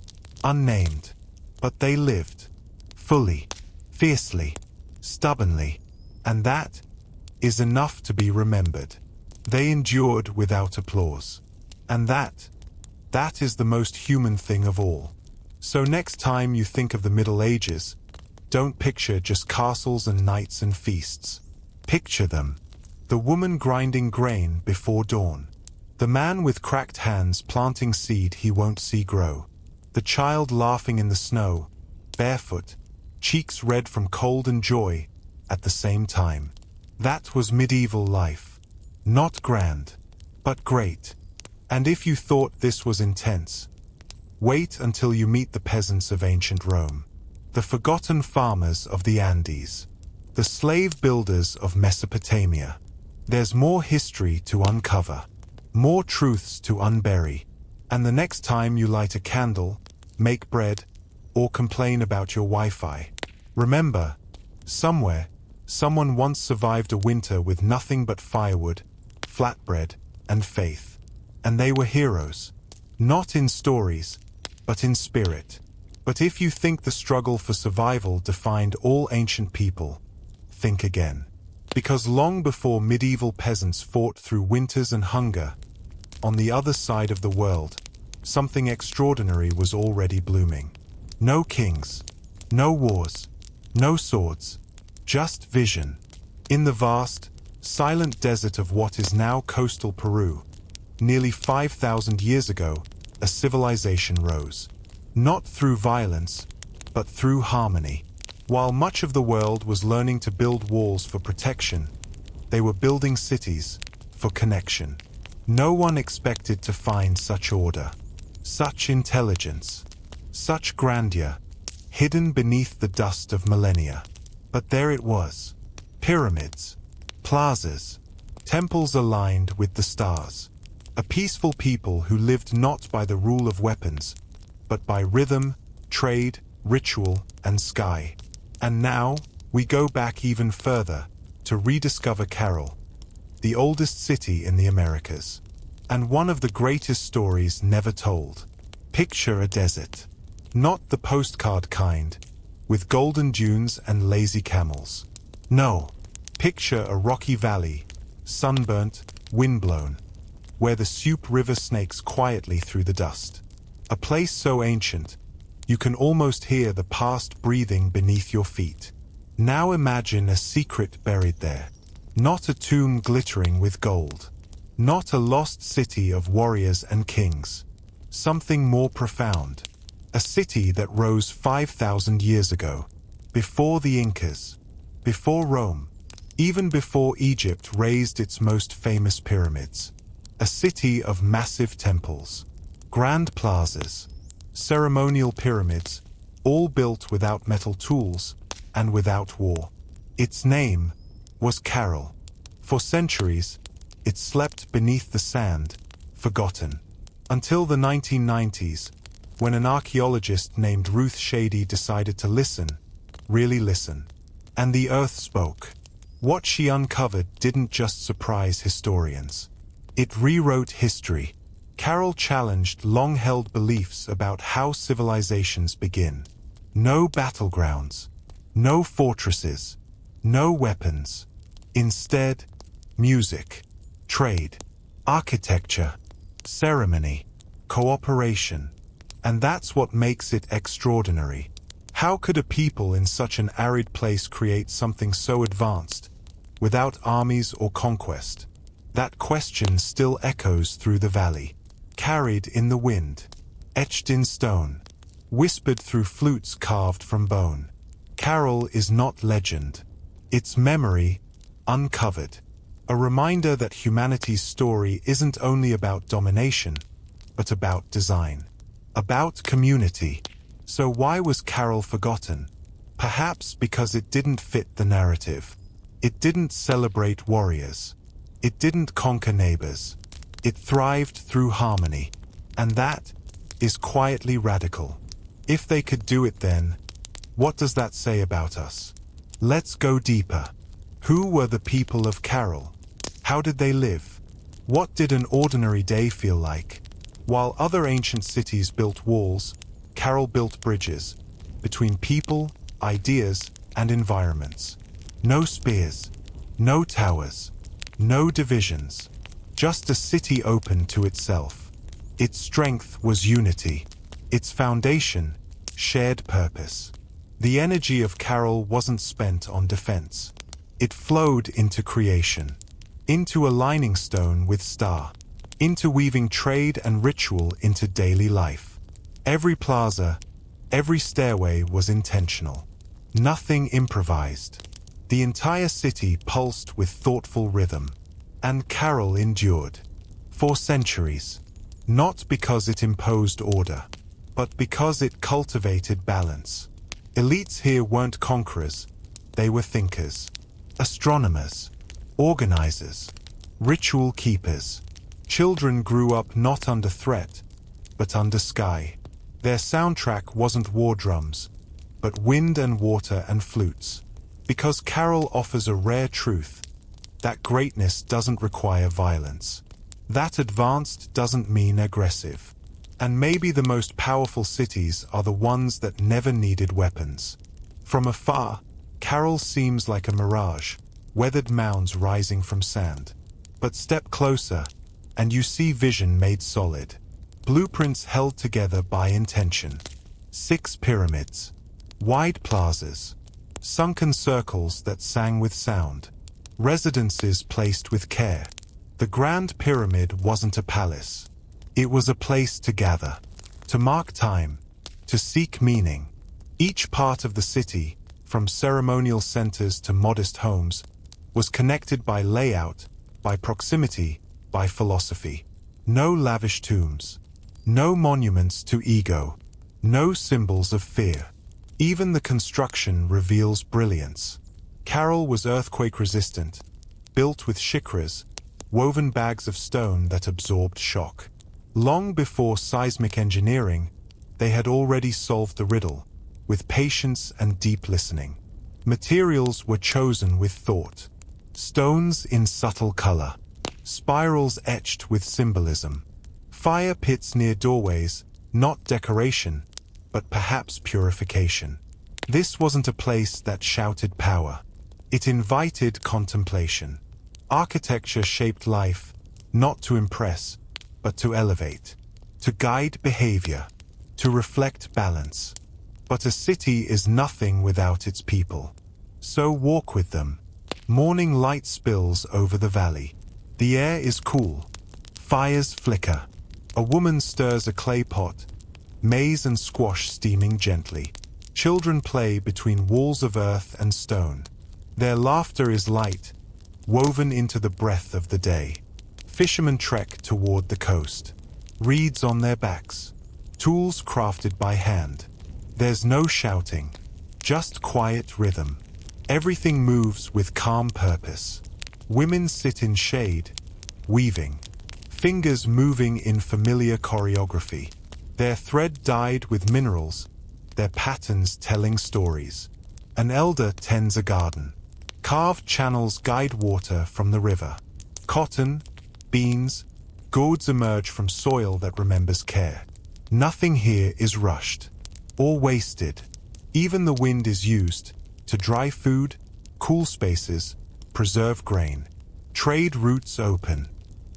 unnamed. But they lived, fully, fiercely, stubbornly, and that is enough to be remembered. They endured without applause. And that is the most human thing of all. So next time you think of the Middle Ages, don't picture just castles and knights and feasts. Picture them. The woman grinding grain before dawn. The man with cracked hands planting seed he won't see grow. The child laughing in the snow, barefoot, cheeks red from cold and joy at the same time. That was medieval life. Not grand, but great. And if you thought this was intense, wait until you meet the peasants of ancient Rome, the forgotten farmers of the Andes, the slave builders of Mesopotamia. There's more history to uncover, more truths to unbury. And the next time you light a candle, make bread, or complain about your Wi-Fi, remember, somewhere, someone once survived a winter with nothing but firewood, flatbread, and faith. And they were heroes, not in stories, but in spirit. But if you think the struggle for survival defined all ancient people, think again. Because long before medieval peasants fought through winters and hunger, on the other side of the world, something extraordinary was already blooming. No kings, no wars, no swords, just vision. In the vast, silent desert of what is now coastal Peru, nearly 5,000 years ago, a civilization rose. Not through violence, but through harmony. While much of the world was learning to build walls for protection, they were building cities for connection. No one expected to find such order, such intelligence, such grandeur, hidden beneath the dust of millennia. But there it was. Pyramids, plazas, temples aligned with the stars. A peaceful people who lived not by the rule of weapons, but by rhythm, trade, ritual, and sky. And now, we go back even further to rediscover Caral, the oldest city in the Americas, and one of the greatest stories never told. Picture a desert. Not the postcard kind, with golden dunes and lazy camels. No, picture a rocky valley, sunburnt, windblown, where the Soup River snakes quietly through the dust. A place so ancient, you can almost hear the past breathing beneath your feet. Now imagine a secret buried there. Not a tomb glittering with gold, Not a lost city of warriors and kings. Something more profound. A city that rose 5,000 years ago, before the Incas, before Rome, even before Egypt raised its most famous pyramids. A city of massive temples, grand plazas, ceremonial pyramids, all built without metal tools and without war. Its name was Caral. For centuries, it slept beneath the sand, forgotten. Until the 1990s, when an archaeologist named Ruth Shady decided to listen, really listen. And the earth spoke. What she uncovered didn't just surprise historians. It rewrote history. Caral challenged long-held beliefs about how civilizations begin. No battlegrounds, no fortresses, no weapons. Instead, music, trade, architecture, ceremony, cooperation. And that's what makes it extraordinary. How could a people in such an arid place create something so advanced, without armies or conquest? That question still echoes through the valley, carried in the wind, etched in stone, whispered through flutes carved from bone. Caral is not legend. It's memory, uncovered. A reminder that humanity's story isn't only about domination, but about design, about community. So why was Caral forgotten? Perhaps because it didn't fit the narrative. It didn't celebrate warriors. It didn't conquer neighbors. It thrived through harmony. And that is quietly radical. If they could do it then, what does that say about us? Let's go deeper. Who were the people of Caral? How did they live? What did an ordinary day feel like? While other ancient cities built walls, Caral built bridges between people, ideas, and environments. No spears, no towers, no divisions, just a city open to itself. Its strength was unity, its foundation, shared purpose. The energy of Caral wasn't spent on defense. It flowed into creation, into aligning stone with star, into weaving trade and ritual into daily life. Every plaza, every stairway was intentional. Nothing improvised. The entire city pulsed with thoughtful rhythm. And Caral endured. For centuries. Not because it imposed order, but because it cultivated balance. Elites here weren't conquerors. They were thinkers. Astronomers. Organizers. Ritual keepers. Children grew up not under threat, but under sky. Their soundtrack wasn't war drums, but wind and water and flutes. Because Caral offers a rare truth, that greatness doesn't require violence. That advanced doesn't mean aggressive. And maybe the most powerful cities are the ones that never needed weapons. From afar, Caral seems like a mirage, weathered mounds rising from sand. But step closer, and you see vision made solid. Blueprints held together by intention. 6 pyramids, wide plazas, sunken circles that sang with sound, residences placed with care. The Grand Pyramid wasn't a palace. It was a place to gather, to mark time, to seek meaning. Each part of the city, from ceremonial centers to modest homes, was connected by layout, by proximity, by philosophy. No lavish tombs. No monuments to ego, no symbols of fear. Even the construction reveals brilliance. Caral was earthquake-resistant, built with shikras, woven bags of stone that absorbed shock. Long before seismic engineering, they had already solved the riddle, with patience and deep listening. Materials were chosen with thought. Stones in subtle color, spirals etched with symbolism. Fire pits near doorways, not decoration, but perhaps purification. This wasn't a place that shouted power. It invited contemplation. Architecture shaped life, not to impress, but to elevate, to guide behavior, to reflect balance. But a city is nothing without its people. So walk with them. Morning light spills over the valley. The air is cool. Fires flicker. A woman stirs a clay pot, maize and squash steaming gently. Children play between walls of earth and stone. Their laughter is light, woven into the breath of the day. Fishermen trek toward the coast, reeds on their backs, tools crafted by hand. There's no shouting, just quiet rhythm. Everything moves with calm purpose. Women sit in shade, weaving, fingers moving in familiar choreography. Their thread dyed with minerals, their patterns telling stories. An elder tends a garden. Carved channels guide water from the river. Cotton, beans, gourds emerge from soil that remembers care. Nothing here is rushed or wasted. Even the wind is used to dry food, cool spaces, preserve grain. Trade routes open.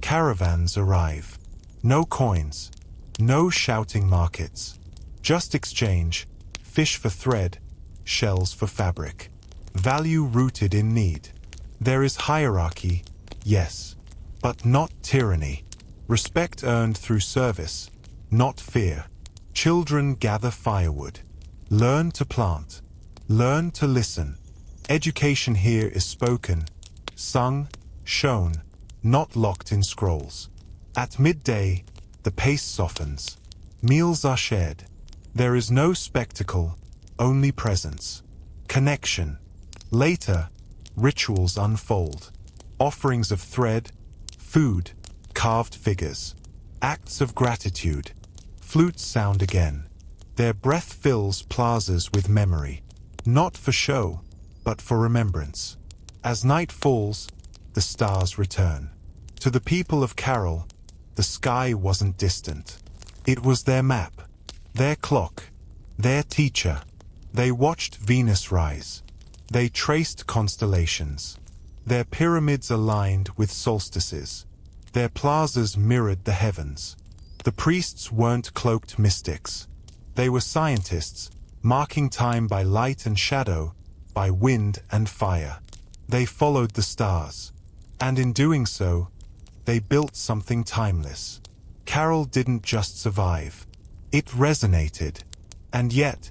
Caravans arrive. No coins, no shouting markets. Just exchange, fish for thread, shells for fabric. Value rooted in need. There is hierarchy, yes, but not tyranny. Respect earned through service, not fear. Children gather firewood. Learn to plant. Learn to listen. Education here is spoken, sung, shown, not locked in scrolls. At midday, the pace softens. Meals are shared. There is no spectacle, only presence. Connection. Later, rituals unfold. Offerings of thread, food, carved figures. Acts of gratitude. Flutes sound again. Their breath fills plazas with memory. Not for show, but for remembrance. As night falls, the stars return. To the people of Caral, the sky wasn't distant. It was their map, their clock, their teacher. They watched Venus rise. They traced constellations. Their pyramids aligned with solstices. Their plazas mirrored the heavens. The priests weren't cloaked mystics. They were scientists, marking time by light and shadow, by wind and fire. They followed the stars. And in doing so, they built something timeless. Caral didn't just survive. It resonated. And yet,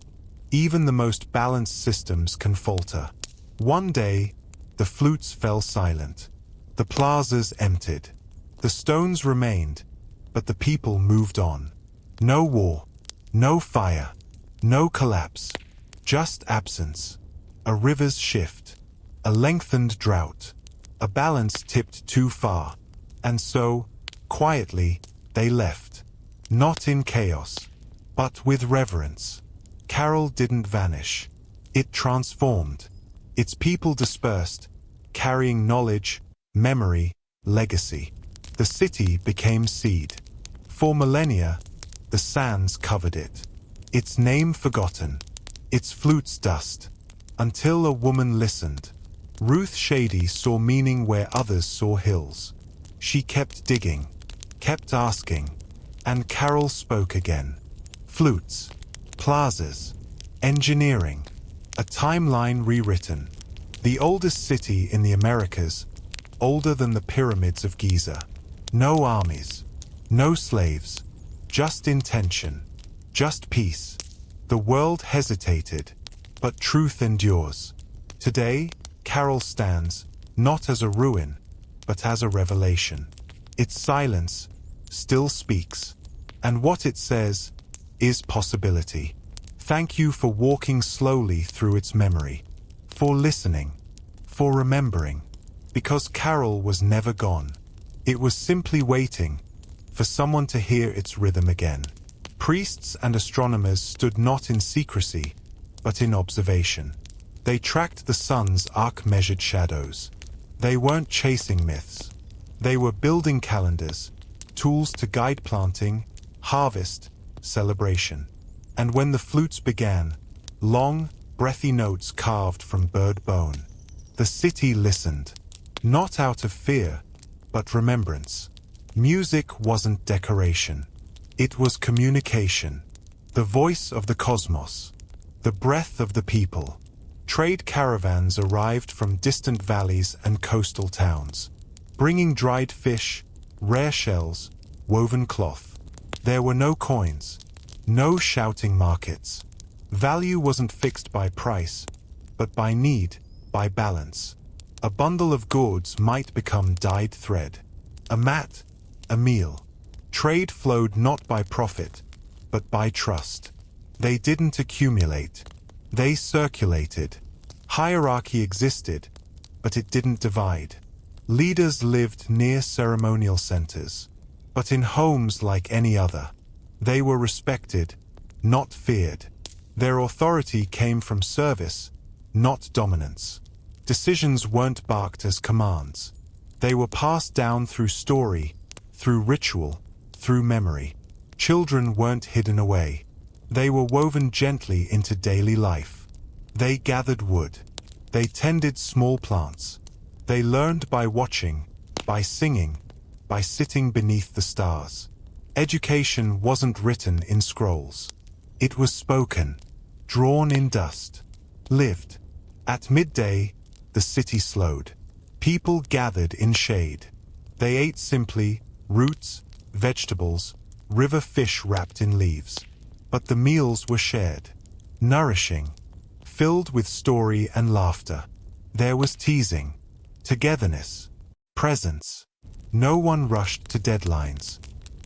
even the most balanced systems can falter. One day, the flutes fell silent. The plazas emptied. The stones remained, but the people moved on. No war, no fire, no collapse, just absence. A river's shift, a lengthened drought, a balance tipped too far. And so, quietly, they left. Not in chaos, but with reverence. Caral didn't vanish. It transformed. Its people dispersed, carrying knowledge, memory, legacy. The city became seed. For millennia, the sands covered it. Its name forgotten, its flutes dust, until a woman listened. Ruth Shady saw meaning where others saw hills. She kept digging, kept asking, and Caral spoke again. Flutes, plazas, engineering, a timeline rewritten. The oldest city in the Americas, older than the pyramids of Giza. No armies, no slaves, just intention, just peace. The world hesitated, but truth endures. Today, Caral stands, not as a ruin, but as a revelation. Its silence still speaks, and what it says is possibility. Thank you for walking slowly through its memory, for listening, for remembering, because Caral was never gone. It was simply waiting for someone to hear its rhythm again. Priests and astronomers stood not in secrecy, but in observation. They tracked the sun's arc-measured shadows. They weren't chasing myths. They were building calendars, tools to guide planting, harvest, celebration. And when the flutes began, long, breathy notes carved from bird bone, the city listened, not out of fear, but remembrance. Music wasn't decoration. It was communication. The voice of the cosmos. The breath of the people. Trade caravans arrived from distant valleys and coastal towns, bringing dried fish, rare shells, woven cloth. There were no coins, no shouting markets. Value wasn't fixed by price, but by need, by balance. A bundle of gourds might become dyed thread. A mat, a meal. Trade flowed not by profit, but by trust. They didn't accumulate. They circulated. Hierarchy existed, but it didn't divide. Leaders lived near ceremonial centers, but in homes like any other. They were respected, not feared. Their authority came from service, not dominance. Decisions weren't barked as commands. They were passed down through story, through ritual, through memory. Children weren't hidden away. They were woven gently into daily life. They gathered wood. They tended small plants. They learned by watching, by singing, by sitting beneath the stars. Education wasn't written in scrolls. It was spoken, drawn in dust, lived. At midday, the city slowed. People gathered in shade. They ate simply, roots, vegetables, river fish wrapped in leaves. But the meals were shared, nourishing, filled with story and laughter. There was teasing, togetherness, presence. No one rushed to deadlines.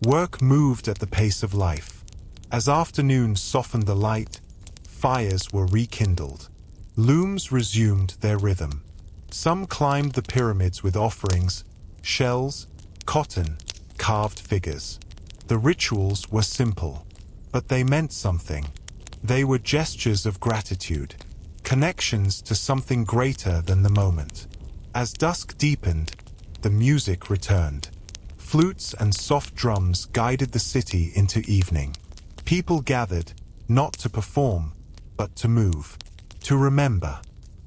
Work moved at the pace of life. As afternoons softened the light, fires were rekindled. Looms resumed their rhythm. Some climbed the pyramids with offerings, shells, cotton, carved figures. The rituals were simple, but they meant something. They were gestures of gratitude, connections to something greater than the moment. As dusk deepened, the music returned. Flutes and soft drums guided the city into evening. People gathered, not to perform, but to move, to remember.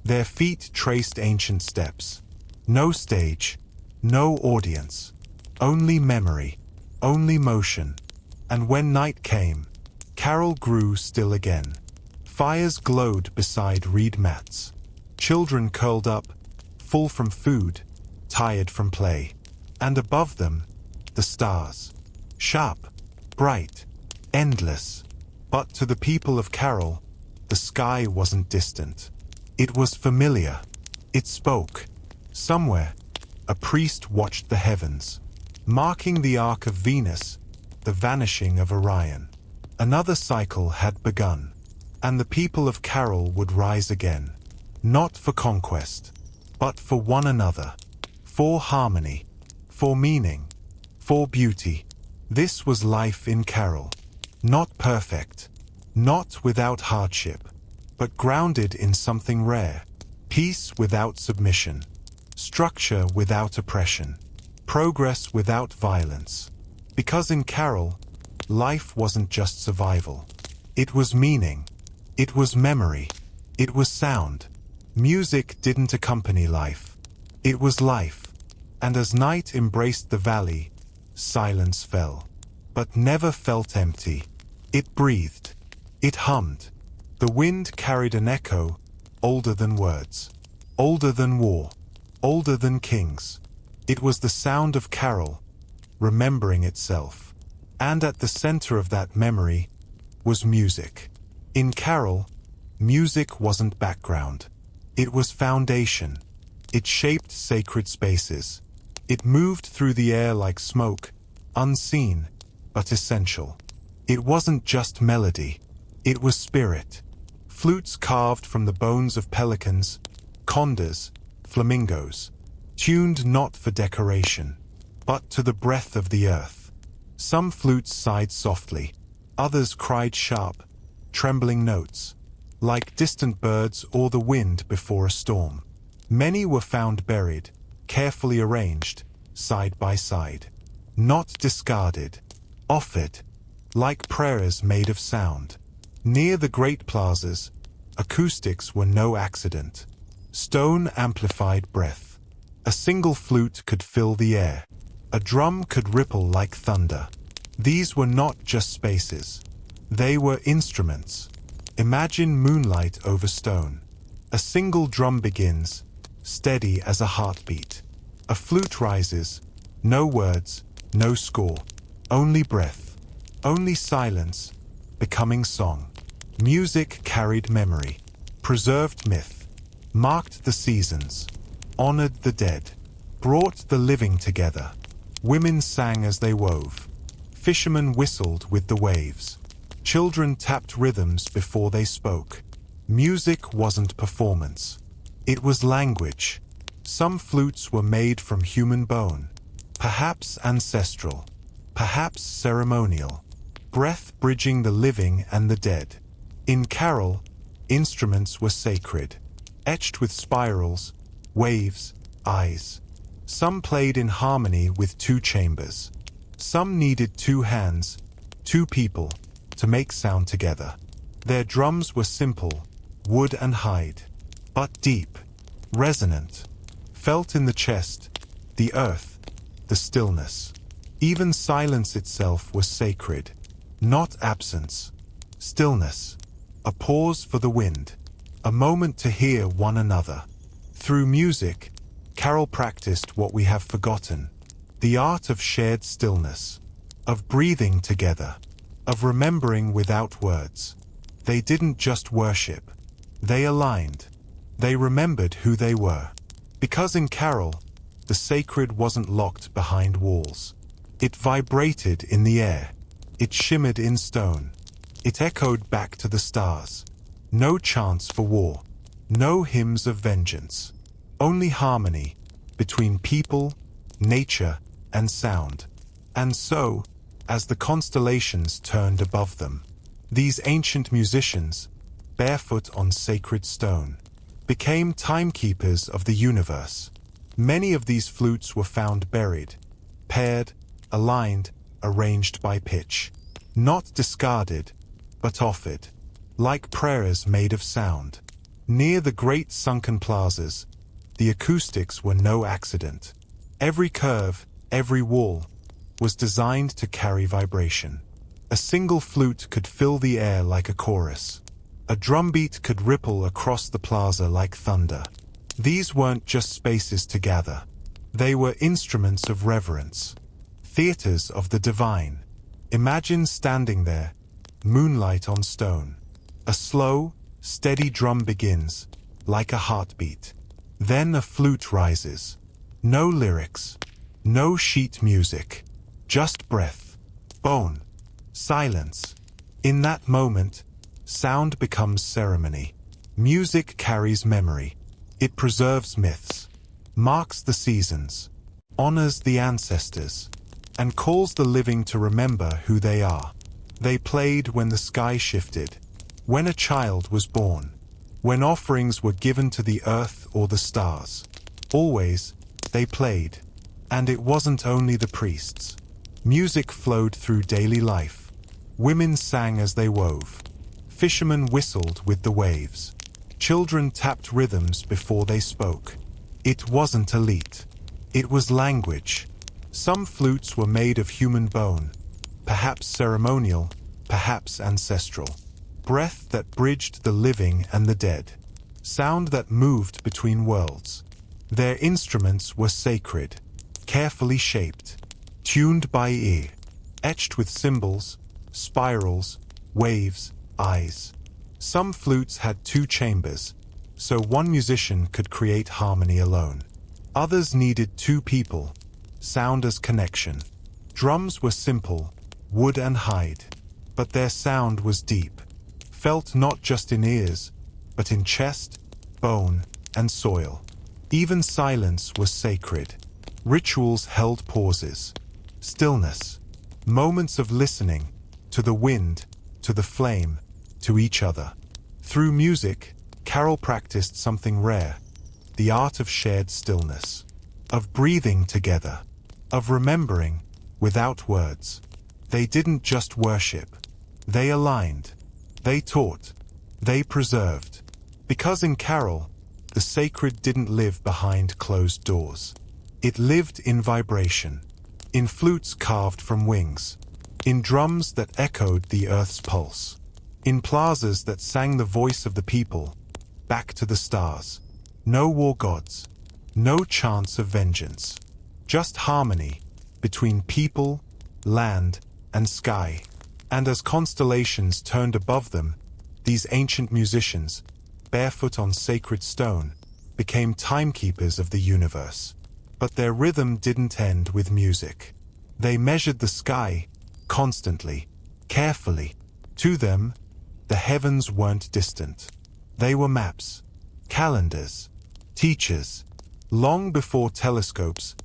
Their feet traced ancient steps. No stage, no audience, only memory, only motion. And when night came, Caral grew still again. Fires glowed beside reed mats. Children curled up, full from food, tired from play. And above them, the stars. Sharp, bright, endless. But to the people of Caral, the sky wasn't distant. It was familiar. It spoke. Somewhere, a priest watched the heavens, marking the arc of Venus, the vanishing of Orion. Another cycle had begun, and the people of Caral would rise again, not for conquest, but for one another, for harmony, for meaning, for beauty. This was life in Caral, not perfect, not without hardship, but grounded in something rare. Peace without submission, structure without oppression, progress without violence. Because in Caral, life wasn't just survival. It was meaning. It was memory. It was sound. Music didn't accompany life. It was life. And as night embraced the valley, silence fell. But never felt empty. It breathed. It hummed. The wind carried an echo, older than words, older than war, older than kings. It was the sound of Caral, remembering itself. And at the center of that memory was music. In Caral, music wasn't background. It was foundation. It shaped sacred spaces. It moved through the air like smoke, unseen, but essential. It wasn't just melody. It was spirit. Flutes carved from the bones of pelicans, condors, flamingos, tuned not for decoration, but to the breath of the earth. Some flutes sighed softly, others cried sharp, trembling notes, like distant birds or the wind before a storm. Many were found buried, carefully arranged, side by side, not discarded, offered, like prayers made of sound. Near the great plazas, acoustics were no accident. Stone amplified breath. A single flute could fill the air. A drum could ripple like thunder. These were not just spaces. They were instruments. Imagine moonlight over stone. A single drum begins, steady as a heartbeat. A flute rises, no words, no score, only breath, only silence, becoming song. Music carried memory, preserved myth, marked the seasons, honored the dead, brought the living together. Women sang as they wove. Fishermen whistled with the waves. Children tapped rhythms before they spoke. Music wasn't performance. It was language. Some flutes were made from human bone, perhaps ancestral, perhaps ceremonial, breath bridging the living and the dead. In Caral, instruments were sacred, etched with spirals, waves, eyes. Some played in harmony with two chambers. Some needed two hands, two people, to make sound together. Their drums were simple, wood and hide, but deep, resonant, felt in the chest, the earth, the stillness. Even silence itself was sacred, not absence, stillness, a pause for the wind, a moment to hear one another. Through music, Caral practiced what we have forgotten, the art of shared stillness, of breathing together, of remembering without words. They didn't just worship, they aligned. They remembered who they were. Because in Caral, the sacred wasn't locked behind walls. It vibrated in the air. It shimmered in stone. It echoed back to the stars. No chants for war. No hymns of vengeance. Only harmony between people, nature, and sound. And so, as the constellations turned above them, these ancient musicians, barefoot on sacred stone, became timekeepers of the universe. Many of these flutes were found buried, paired, aligned, arranged by pitch. Not discarded, but offered, like prayers made of sound. Near the great sunken plazas, the acoustics were no accident. Every curve, every wall, was designed to carry vibration. A single flute could fill the air like a chorus. A drumbeat could ripple across the plaza like thunder. These weren't just spaces to gather. They were instruments of reverence, theaters of the divine. Imagine standing there, moonlight on stone. A slow, steady drum begins, like a heartbeat. Then a flute rises. No lyrics, no sheet music, just breath, bone, silence. In that moment, sound becomes ceremony. Music carries memory. It preserves myths, marks the seasons, honors the ancestors, and calls the living to remember who they are. They played when the sky shifted, when a child was born, when offerings were given to the earth or the stars. Always, they played, and it wasn't only the priests. Music flowed through daily life. Women sang as they wove. Fishermen whistled with the waves. Children tapped rhythms before they spoke. It wasn't elite. It was language. Some flutes were made of human bone, perhaps ceremonial, perhaps ancestral. Breath that bridged the living and the dead. Sound that moved between worlds. Their instruments were sacred, carefully shaped, tuned by ear, etched with symbols, spirals, waves, eyes. Some flutes had two chambers, so one musician could create harmony alone. Others needed two people, sound as connection. Drums were simple, wood and hide, but their sound was deep, felt not just in ears, but in chest, bone, and soil. Even silence was sacred. Rituals held pauses, stillness, moments of listening, to the wind, to the flame, to each other. Through music, Caral practiced something rare, the art of shared stillness, of breathing together, of remembering without words. They didn't just worship, they aligned, they taught, they preserved. Because in Caral, the sacred didn't live behind closed doors. It lived in vibration, in flutes carved from wings, in drums that echoed the earth's pulse, in plazas that sang the voice of the people, back to the stars. No war gods, No chance of vengeance. Just harmony between people, land, and sky. And as constellations turned above them, these ancient musicians, barefoot on sacred stone, became timekeepers of the universe. But their rhythm didn't end with music. They measured the sky, constantly, carefully. To them, the heavens weren't distant. They were maps, calendars, teachers. Long before telescopes,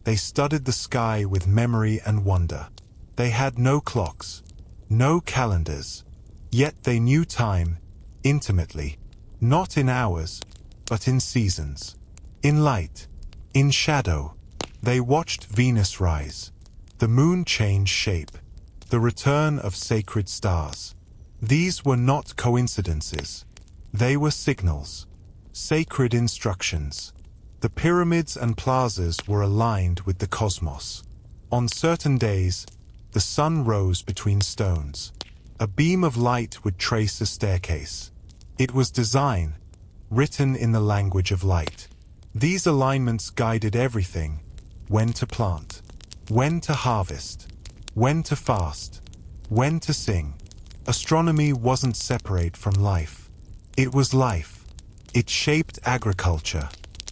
they studied the sky with memory and wonder. They had no clocks, no calendars, yet they knew time intimately, not in hours, but in seasons, in light, in shadow. They watched Venus rise, the moon change shape, the return of sacred stars. These were not coincidences. They were signals, sacred instructions. The pyramids and plazas were aligned with the cosmos. On certain days, the sun rose between stones. A beam of light would trace a staircase. It was design, written in the language of light. These alignments guided everything: when to plant, when to harvest, when to fast, when to sing. Astronomy wasn't separate from life. It was life. It shaped agriculture,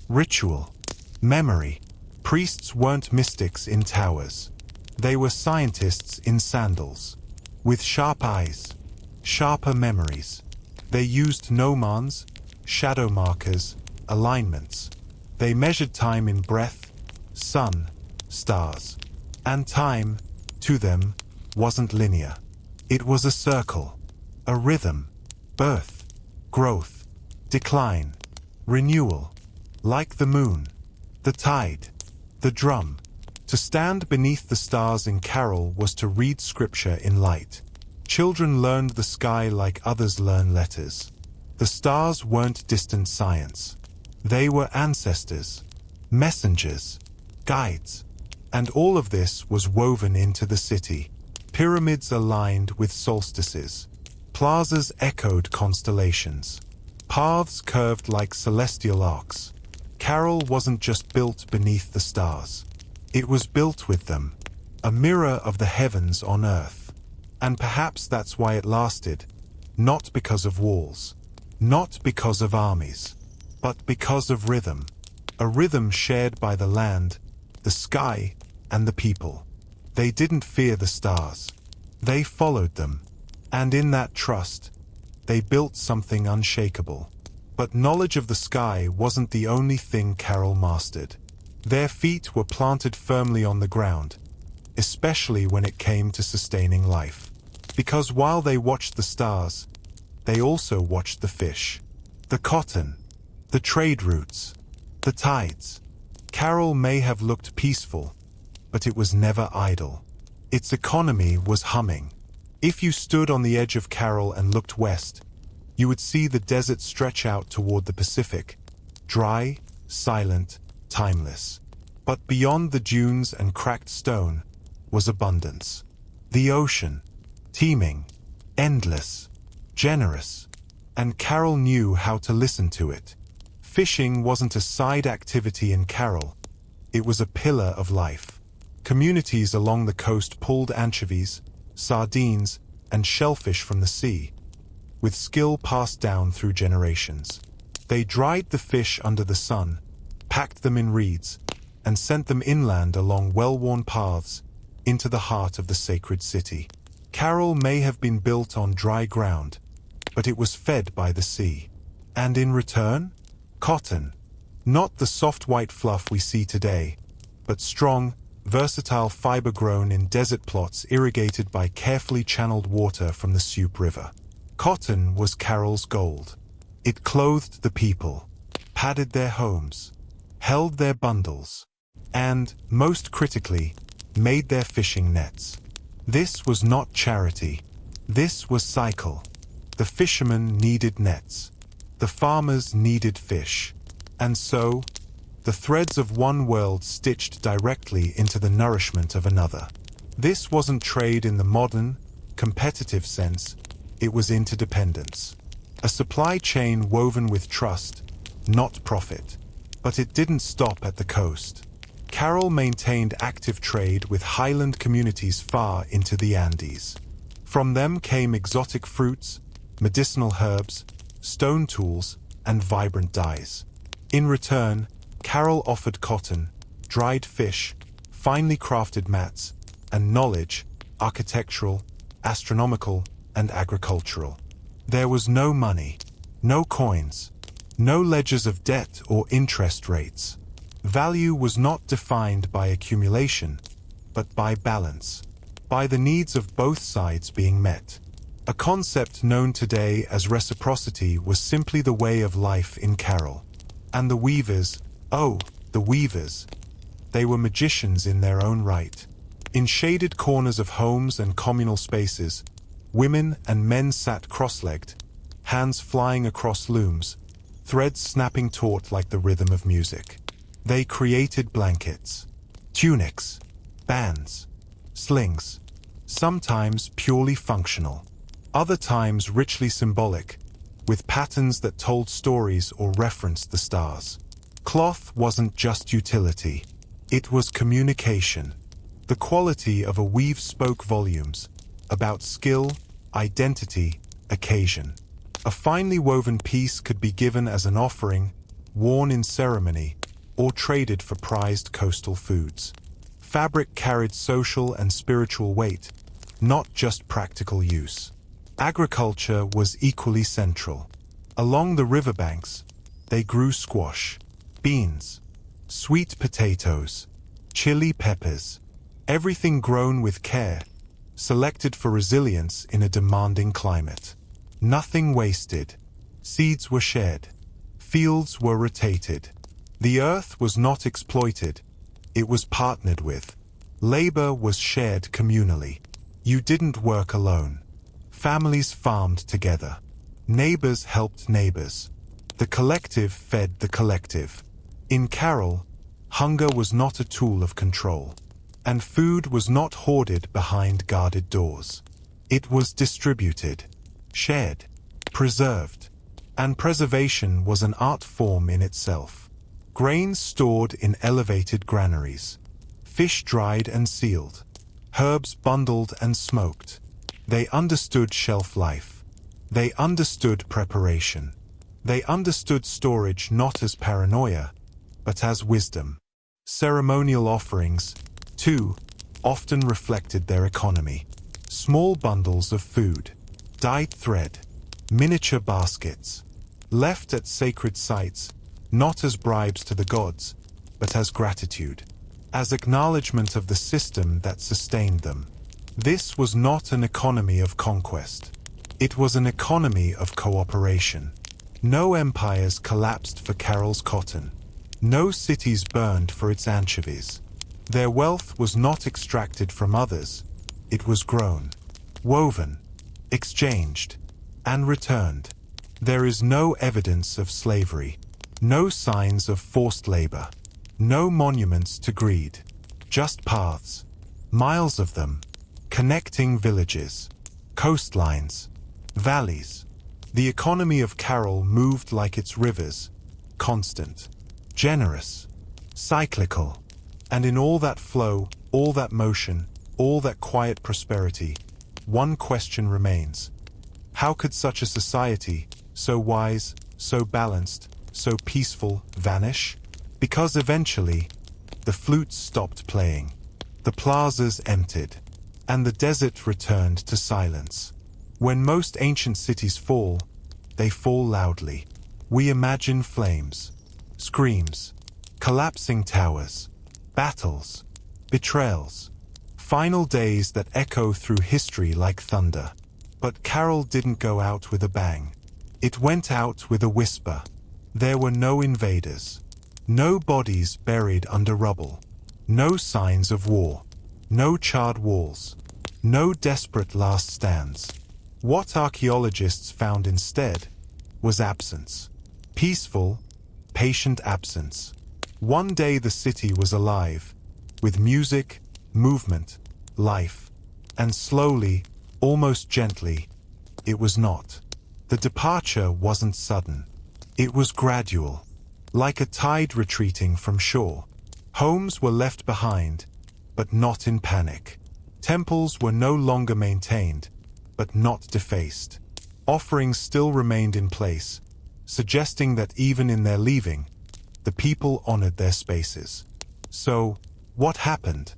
ritual, memory. Priests weren't mystics in towers. They were scientists in sandals, with sharp eyes, sharper memories. They used gnomons, shadow markers, alignments. They measured time in breath, sun, stars. And time, to them, wasn't linear. It was a circle, a rhythm, birth, growth, decline, renewal. Like the moon, the tide, the drum. To stand beneath the stars in Caral was to read scripture in light. Children learned the sky like others learn letters. The stars weren't distant science. They were ancestors, messengers, guides. And all of this was woven into the city. Pyramids aligned with solstices. Plazas echoed constellations. Paths curved like celestial arcs. Caral wasn't just built beneath the stars. It was built with them, a mirror of the heavens on earth. And perhaps that's why it lasted, not because of walls, not because of armies, but because of rhythm. A rhythm shared by the land, the sky, and the people. They didn't fear the stars. They followed them. And in that trust, they built something unshakable. But knowledge of the sky wasn't the only thing Caral mastered. Their feet were planted firmly on the ground, especially when it came to sustaining life. Because while they watched the stars, they also watched the fish, the cotton, the trade routes, the tides. Caral may have looked peaceful, but it was never idle. Its economy was humming. If you stood on the edge of Caral and looked west, you would see the desert stretch out toward the Pacific, dry, silent, timeless. But beyond the dunes and cracked stone was abundance. The ocean, teeming, endless, generous. And Caral knew how to listen to it. Fishing wasn't a side activity in Caral. It was a pillar of life. Communities along the coast pulled anchovies, sardines, and shellfish from the sea, with skill passed down through generations. They dried the fish under the sun, packed them in reeds, and sent them inland along well-worn paths into the heart of the sacred city. Caral may have been built on dry ground, but it was fed by the sea. And in return, cotton. Not the soft white fluff we see today, but strong, versatile fiber grown in desert plots irrigated by carefully channeled water from the Supe River. Cotton was Caral's gold. It clothed the people, padded their homes, held their bundles, and, most critically, made their fishing nets. This was not charity. This was cycle. The fishermen needed nets. The farmers needed fish. And so, the threads of one world stitched directly into the nourishment of another. This wasn't trade in the modern, competitive sense. It was interdependence. A supply chain woven with trust, not profit. But it didn't stop at the coast. Caral maintained active trade with highland communities far into the Andes. From them came exotic fruits, medicinal herbs, stone tools, and vibrant dyes. In return, Caral offered cotton, dried fish, finely crafted mats, and knowledge, architectural, astronomical, and agricultural. There was no money, no coins, no ledgers of debt or interest rates. Value was not defined by accumulation, but by balance, by the needs of both sides being met. A concept known today as reciprocity was simply the way of life in Caral. And the weavers, oh, the weavers. They were magicians in their own right. In shaded corners of homes and communal spaces, women and men sat cross-legged, hands flying across looms, threads snapping taut like the rhythm of music. They created blankets, tunics, bands, slings, sometimes purely functional, other times richly symbolic, with patterns that told stories or referenced the stars. Cloth wasn't just utility, it was communication. The quality of a weave spoke volumes about skill, identity, occasion. A finely woven piece could be given as an offering, worn in ceremony, or traded for prized coastal foods. Fabric carried social and spiritual weight, not just practical use. Agriculture was equally central. Along the riverbanks, they grew squash, beans, sweet potatoes, chili peppers, everything grown with care, selected for resilience in a demanding climate. Nothing wasted. Seeds were shared. Fields were rotated. The earth was not exploited, it was partnered with. Labor was shared communally. You didn't work alone. Families farmed together. Neighbors helped neighbors. The collective fed the collective. In Caral, hunger was not a tool of control, and food was not hoarded behind guarded doors. It was distributed, shared, preserved, and preservation was an art form in itself. Grains stored in elevated granaries, fish dried and sealed, herbs bundled and smoked. They understood shelf life. They understood preparation. They understood storage not as paranoia, but as wisdom. Ceremonial offerings, too, often reflected their economy. Small bundles of food, dyed thread, miniature baskets, left at sacred sites, not as bribes to the gods, but as gratitude, as acknowledgement of the system that sustained them. This was not an economy of conquest. It was an economy of cooperation. No empires collapsed for Caral's cotton. No cities burned for its anchovies. Their wealth was not extracted from others. It was grown, woven, exchanged, and returned. There is no evidence of slavery. No signs of forced labor. No monuments to greed. Just paths, miles of them, connecting villages, coastlines, valleys. The economy of Caral moved like its rivers, constant, generous, cyclical. And in all that flow, all that motion, all that quiet prosperity, one question remains. How could such a society, so wise, so balanced, so peaceful, vanish? Because eventually, the flutes stopped playing, the plazas emptied, and the desert returned to silence. When most ancient cities fall, they fall loudly. We imagine flames, screams, collapsing towers, battles, betrayals, final days that echo through history like thunder. But Caral didn't go out with a bang. It went out with a whisper. There were no invaders, no bodies buried under rubble, no signs of war, no charred walls, no desperate last stands. What archaeologists found instead was absence. Peaceful, patient absence. One day the city was alive, with music, movement, life, and slowly, almost gently, it was not. The departure wasn't sudden. It was gradual, like a tide retreating from shore. Homes were left behind, but not in panic. Temples were no longer maintained, but not defaced. Offerings still remained in place, suggesting that even in their leaving, the people honored their spaces. So, what happened?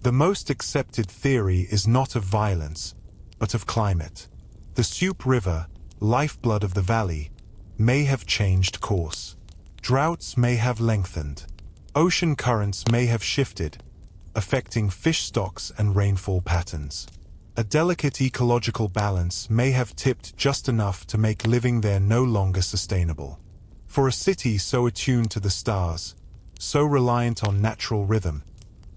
The most accepted theory is not of violence, but of climate. The Supe River, lifeblood of the valley, may have changed course. Droughts may have lengthened. Ocean currents may have shifted, affecting fish stocks and rainfall patterns. A delicate ecological balance may have tipped just enough to make living there no longer sustainable. For a city so attuned to the stars, so reliant on natural rhythm,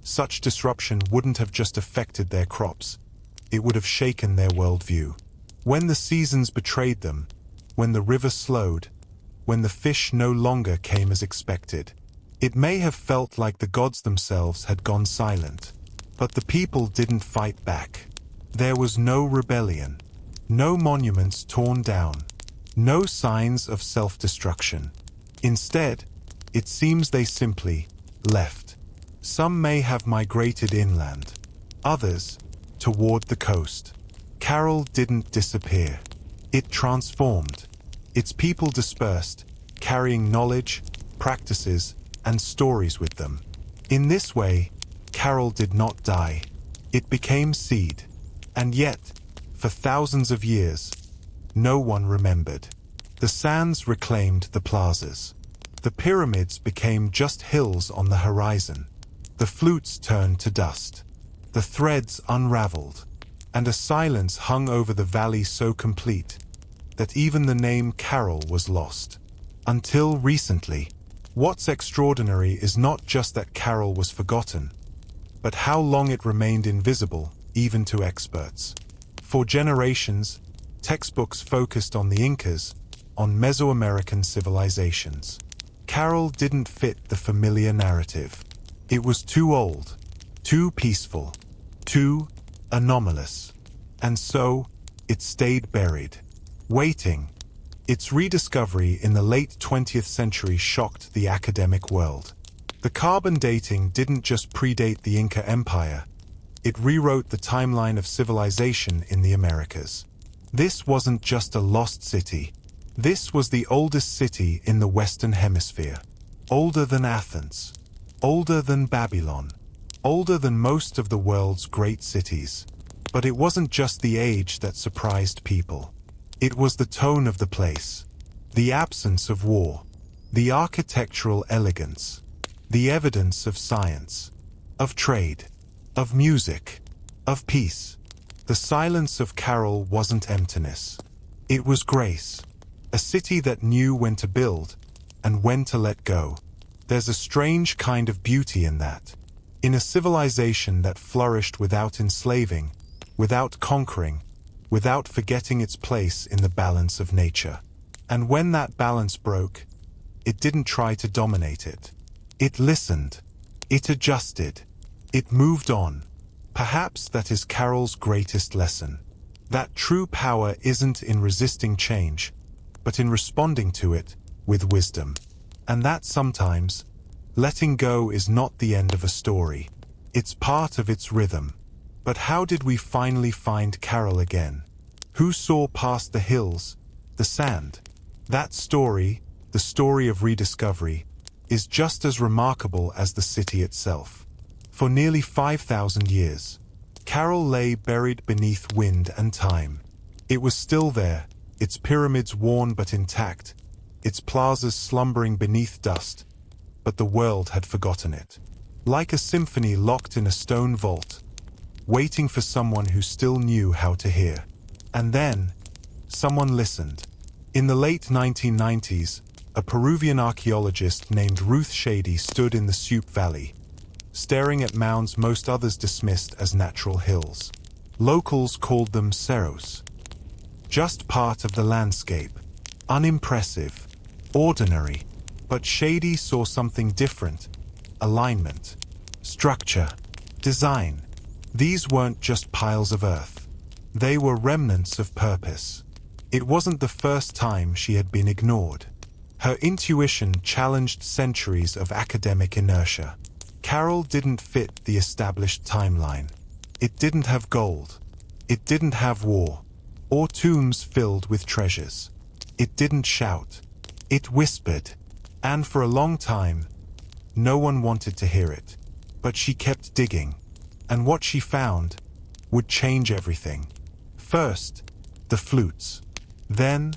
such disruption wouldn't have just affected their crops, it would have shaken their worldview. When the seasons betrayed them, when the river slowed, when the fish no longer came as expected, it may have felt like the gods themselves had gone silent. But the people didn't fight back. There was no rebellion, no monuments torn down, no signs of self-destruction. Instead, it seems they simply left. Some may have migrated inland, others toward the coast. Caral didn't disappear. It transformed. Its people dispersed, carrying knowledge, practices, and stories with them. In this way, Caral did not die. It became seed. And yet, for thousands of years, no one remembered. The sands reclaimed the plazas. The pyramids became just hills on the horizon. The flutes turned to dust. The threads unraveled, and a silence hung over the valley so complete that even the name Caral was lost. Until recently. What's extraordinary is not just that Caral was forgotten, but how long it remained invisible, even to experts. For generations, textbooks focused on the Incas, on Mesoamerican civilizations. Caral didn't fit the familiar narrative. It was too old, too peaceful, too anomalous. And so, it stayed buried, waiting. Its rediscovery in the late 20th century shocked the academic world. The carbon dating didn't just predate the Inca Empire, it rewrote the timeline of civilization in the Americas. This wasn't just a lost city. This was the oldest city in the Western Hemisphere. Older than Athens. Older than Babylon. Older than most of the world's great cities. But it wasn't just the age that surprised people. It was the tone of the place, the absence of war, the architectural elegance, the evidence of science, of trade, of music, of peace. The silence of Caral wasn't emptiness. It was grace, a city that knew when to build and when to let go. There's a strange kind of beauty in that. In a civilization that flourished without enslaving, without conquering, without forgetting its place in the balance of nature. And when that balance broke, it didn't try to dominate it. It listened. It adjusted. It moved on. Perhaps that is Caral's greatest lesson. That true power isn't in resisting change, but in responding to it with wisdom. And that sometimes, letting go is not the end of a story. It's part of its rhythm. But how did we finally find Caral again? Who saw past the hills, the sand? That story, the story of rediscovery, is just as remarkable as the city itself. For nearly 5,000 years, Caral lay buried beneath wind and time. It was still there, its pyramids worn but intact, its plazas slumbering beneath dust, but the world had forgotten it. Like a symphony locked in a stone vault, waiting for someone who still knew how to hear. And then, someone listened. In the late 1990s, a Peruvian archaeologist named Ruth Shady stood in the Supe Valley, staring at mounds most others dismissed as natural hills. Locals called them cerros. Just part of the landscape. Unimpressive. Ordinary. But Shady saw something different. Alignment. Structure. Design. These weren't just piles of earth. They were remnants of purpose. It wasn't the first time she had been ignored. Her intuition challenged centuries of academic inertia. Caral didn't fit the established timeline. It didn't have gold. It didn't have war, or tombs filled with treasures. It didn't shout. It whispered. And for a long time, no one wanted to hear it. But she kept digging. And what she found would change everything. First, the flutes. Then,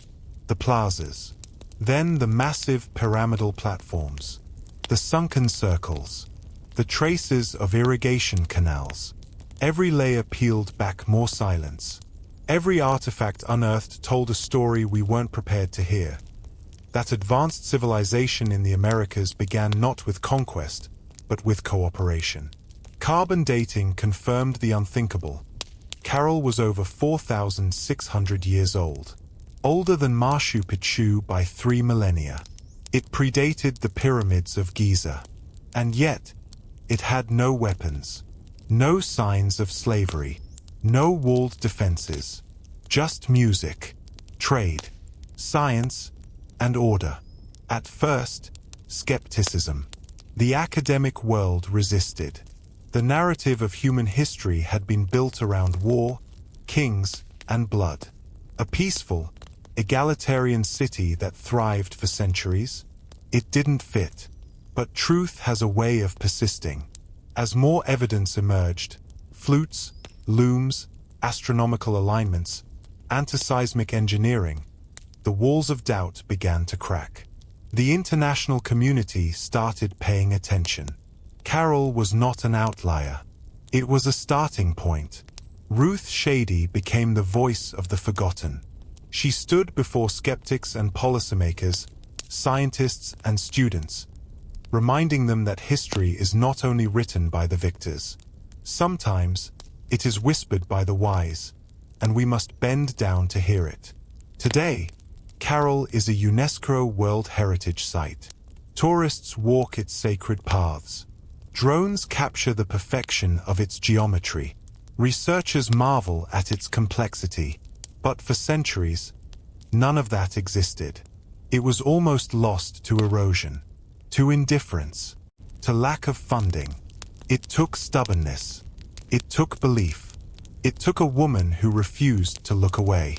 the plazas. Then the massive pyramidal platforms. The sunken circles. The traces of irrigation canals. Every layer peeled back more silence. Every artifact unearthed told a story we weren't prepared to hear. That advanced civilization in the Americas began not with conquest, but with cooperation. Carbon dating confirmed the unthinkable. Caral was over 4,600 years old, older than Machu Picchu by 3 millennia. It predated the pyramids of Giza. And yet, it had no weapons, no signs of slavery, no walled defenses, just music, trade, science, and order. At first, skepticism. The academic world resisted. The narrative of human history had been built around war, kings, and blood. A peaceful, egalitarian city that thrived for centuries. It didn't fit. But truth has a way of persisting. As more evidence emerged, flutes, looms, astronomical alignments, antiseismic engineering, the walls of doubt began to crack. The international community started paying attention. Caral was not an outlier. It was a starting point. Ruth Shady became the voice of the forgotten. She stood before skeptics and policymakers, scientists and students, reminding them that history is not only written by the victors. Sometimes, it is whispered by the wise, and we must bend down to hear it. Today, Caral is a UNESCO World Heritage Site. Tourists walk its sacred paths. Drones capture the perfection of its geometry. Researchers marvel at its complexity. But for centuries, none of that existed. It was almost lost to erosion, to indifference, to lack of funding. It took stubbornness. It took belief. It took a woman who refused to look away.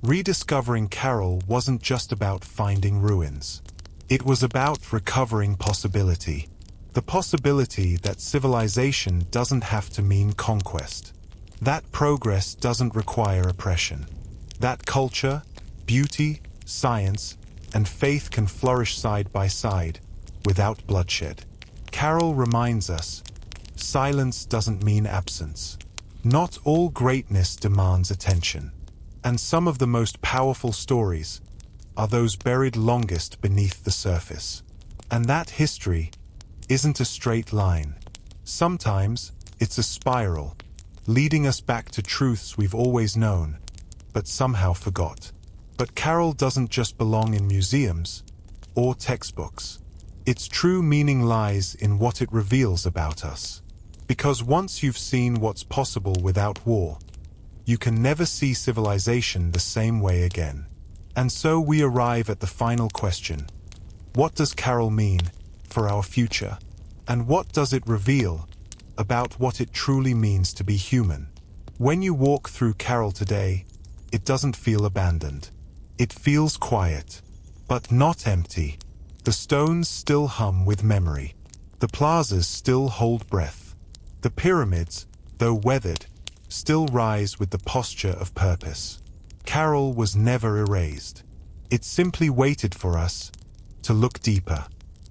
Rediscovering Caral wasn't just about finding ruins. It was about recovering possibility. The possibility that civilization doesn't have to mean conquest. That progress doesn't require oppression. That culture, beauty, science, and faith can flourish side by side, without bloodshed. Caral reminds us, silence doesn't mean absence. Not all greatness demands attention. And some of the most powerful stories are those buried longest beneath the surface. And that history isn't a straight line. Sometimes it's a spiral, leading us back to truths we've always known, but somehow forgot. But Caral doesn't just belong in museums or textbooks. Its true meaning lies in what it reveals about us. Because once you've seen what's possible without war, you can never see civilization the same way again. And so we arrive at the final question. What does Caral mean for our future? And what does it reveal about what it truly means to be human? When you walk through Caral today, it doesn't feel abandoned. It feels quiet, but not empty. The stones still hum with memory. The plazas still hold breath. The pyramids, though weathered, still rise with the posture of purpose. Caral was never erased. It simply waited for us to look deeper,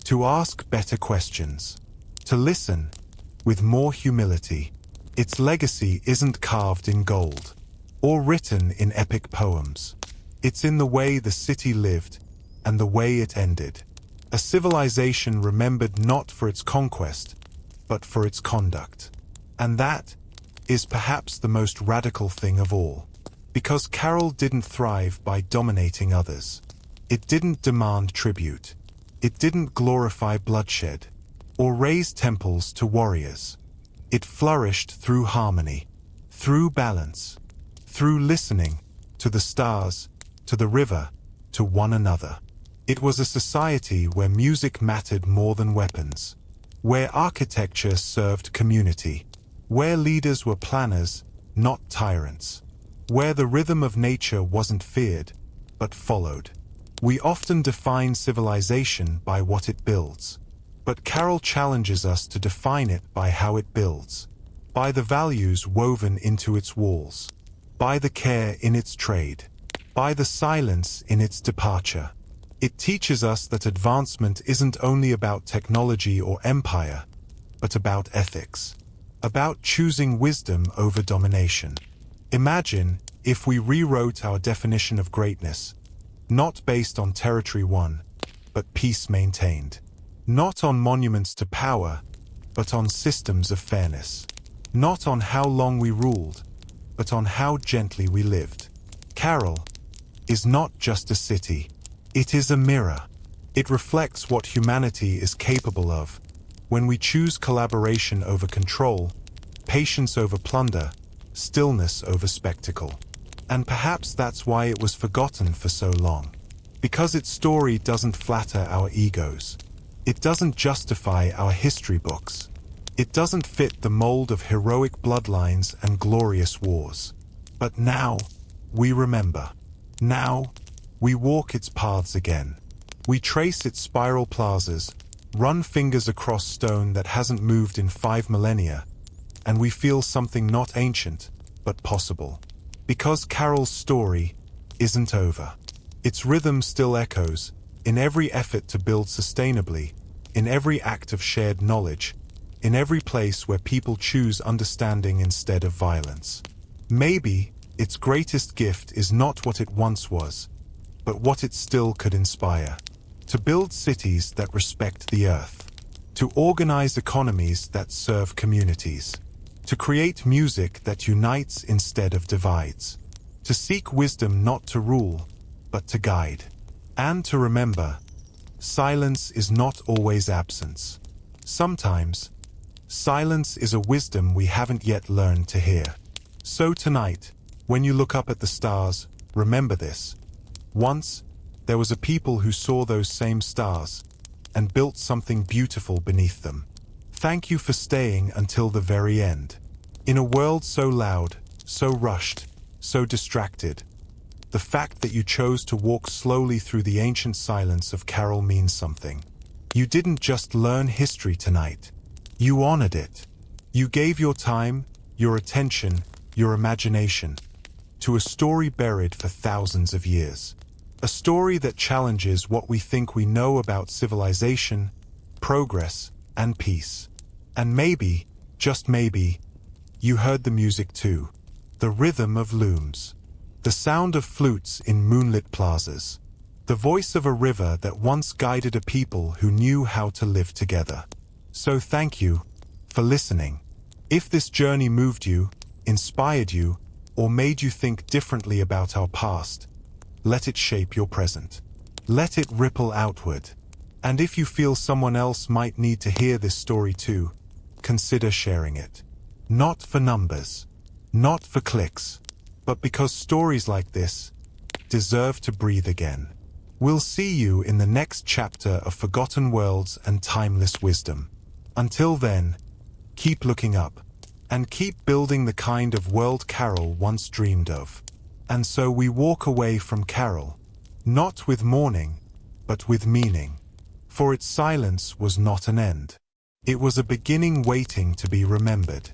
to ask better questions, to listen with more humility. Its legacy isn't carved in gold or written in epic poems. It's in the way the city lived and the way it ended. A civilization remembered not for its conquest, but for its conduct. And that is perhaps the most radical thing of all. Because Caral didn't thrive by dominating others. It didn't demand tribute. It didn't glorify bloodshed or raise temples to warriors. It flourished through harmony, through balance, through listening to the stars, to the river, to one another. It was a society where music mattered more than weapons, where architecture served community, where leaders were planners, not tyrants, where the rhythm of nature wasn't feared, but followed. We often define civilization by what it builds, but Caral challenges us to define it by how it builds, by the values woven into its walls, by the care in its trade, by the silence in its departure. It teaches us that advancement isn't only about technology or empire, but about ethics, about choosing wisdom over domination. Imagine if we rewrote our definition of greatness, not based on territory won, but peace maintained. Not on monuments to power, but on systems of fairness. Not on how long we ruled, but on how gently we lived. Caral is not just a city. It is a mirror. It reflects what humanity is capable of when we choose collaboration over control, patience over plunder, stillness over spectacle. And perhaps that's why it was forgotten for so long. Because its story doesn't flatter our egos. It doesn't justify our history books. It doesn't fit the mold of heroic bloodlines and glorious wars. But now, we remember. Now, we walk its paths again. We trace its spiral plazas, run fingers across stone that hasn't moved in 5 millennia, and we feel something not ancient, but possible. Because Caral's story isn't over. Its rhythm still echoes, in every effort to build sustainably, in every act of shared knowledge, in every place where people choose understanding instead of violence. Maybe its greatest gift is not what it once was, but what it still could inspire. To build cities that respect the earth, to organize economies that serve communities, to create music that unites instead of divides, to seek wisdom not to rule, but to guide, and to remember, silence is not always absence. Sometimes, silence is a wisdom we haven't yet learned to hear. So tonight, when you look up at the stars, remember this. Once, there was a people who saw those same stars and built something beautiful beneath them. Thank you for staying until the very end. In a world so loud, so rushed, so distracted, the fact that you chose to walk slowly through the ancient silence of Caral means something. You didn't just learn history tonight. You honored it. You gave your time, your attention, your imagination to a story buried for thousands of years. A story that challenges what we think we know about civilization, progress, and peace. And maybe, just maybe, you heard the music too. The rhythm of looms. The sound of flutes in moonlit plazas. The voice of a river that once guided a people who knew how to live together. So thank you for listening. If this journey moved you, inspired you, or made you think differently about our past, let it shape your present. Let it ripple outward. And if you feel someone else might need to hear this story too, consider sharing it. Not for numbers, not for clicks, but because stories like this deserve to breathe again. We'll see you in the next chapter of Forgotten Worlds and Timeless Wisdom. Until then, keep looking up, and keep building the kind of world Caral once dreamed of. And so we walk away from Caral, not with mourning, but with meaning. For its silence was not an end. It was a beginning waiting to be remembered.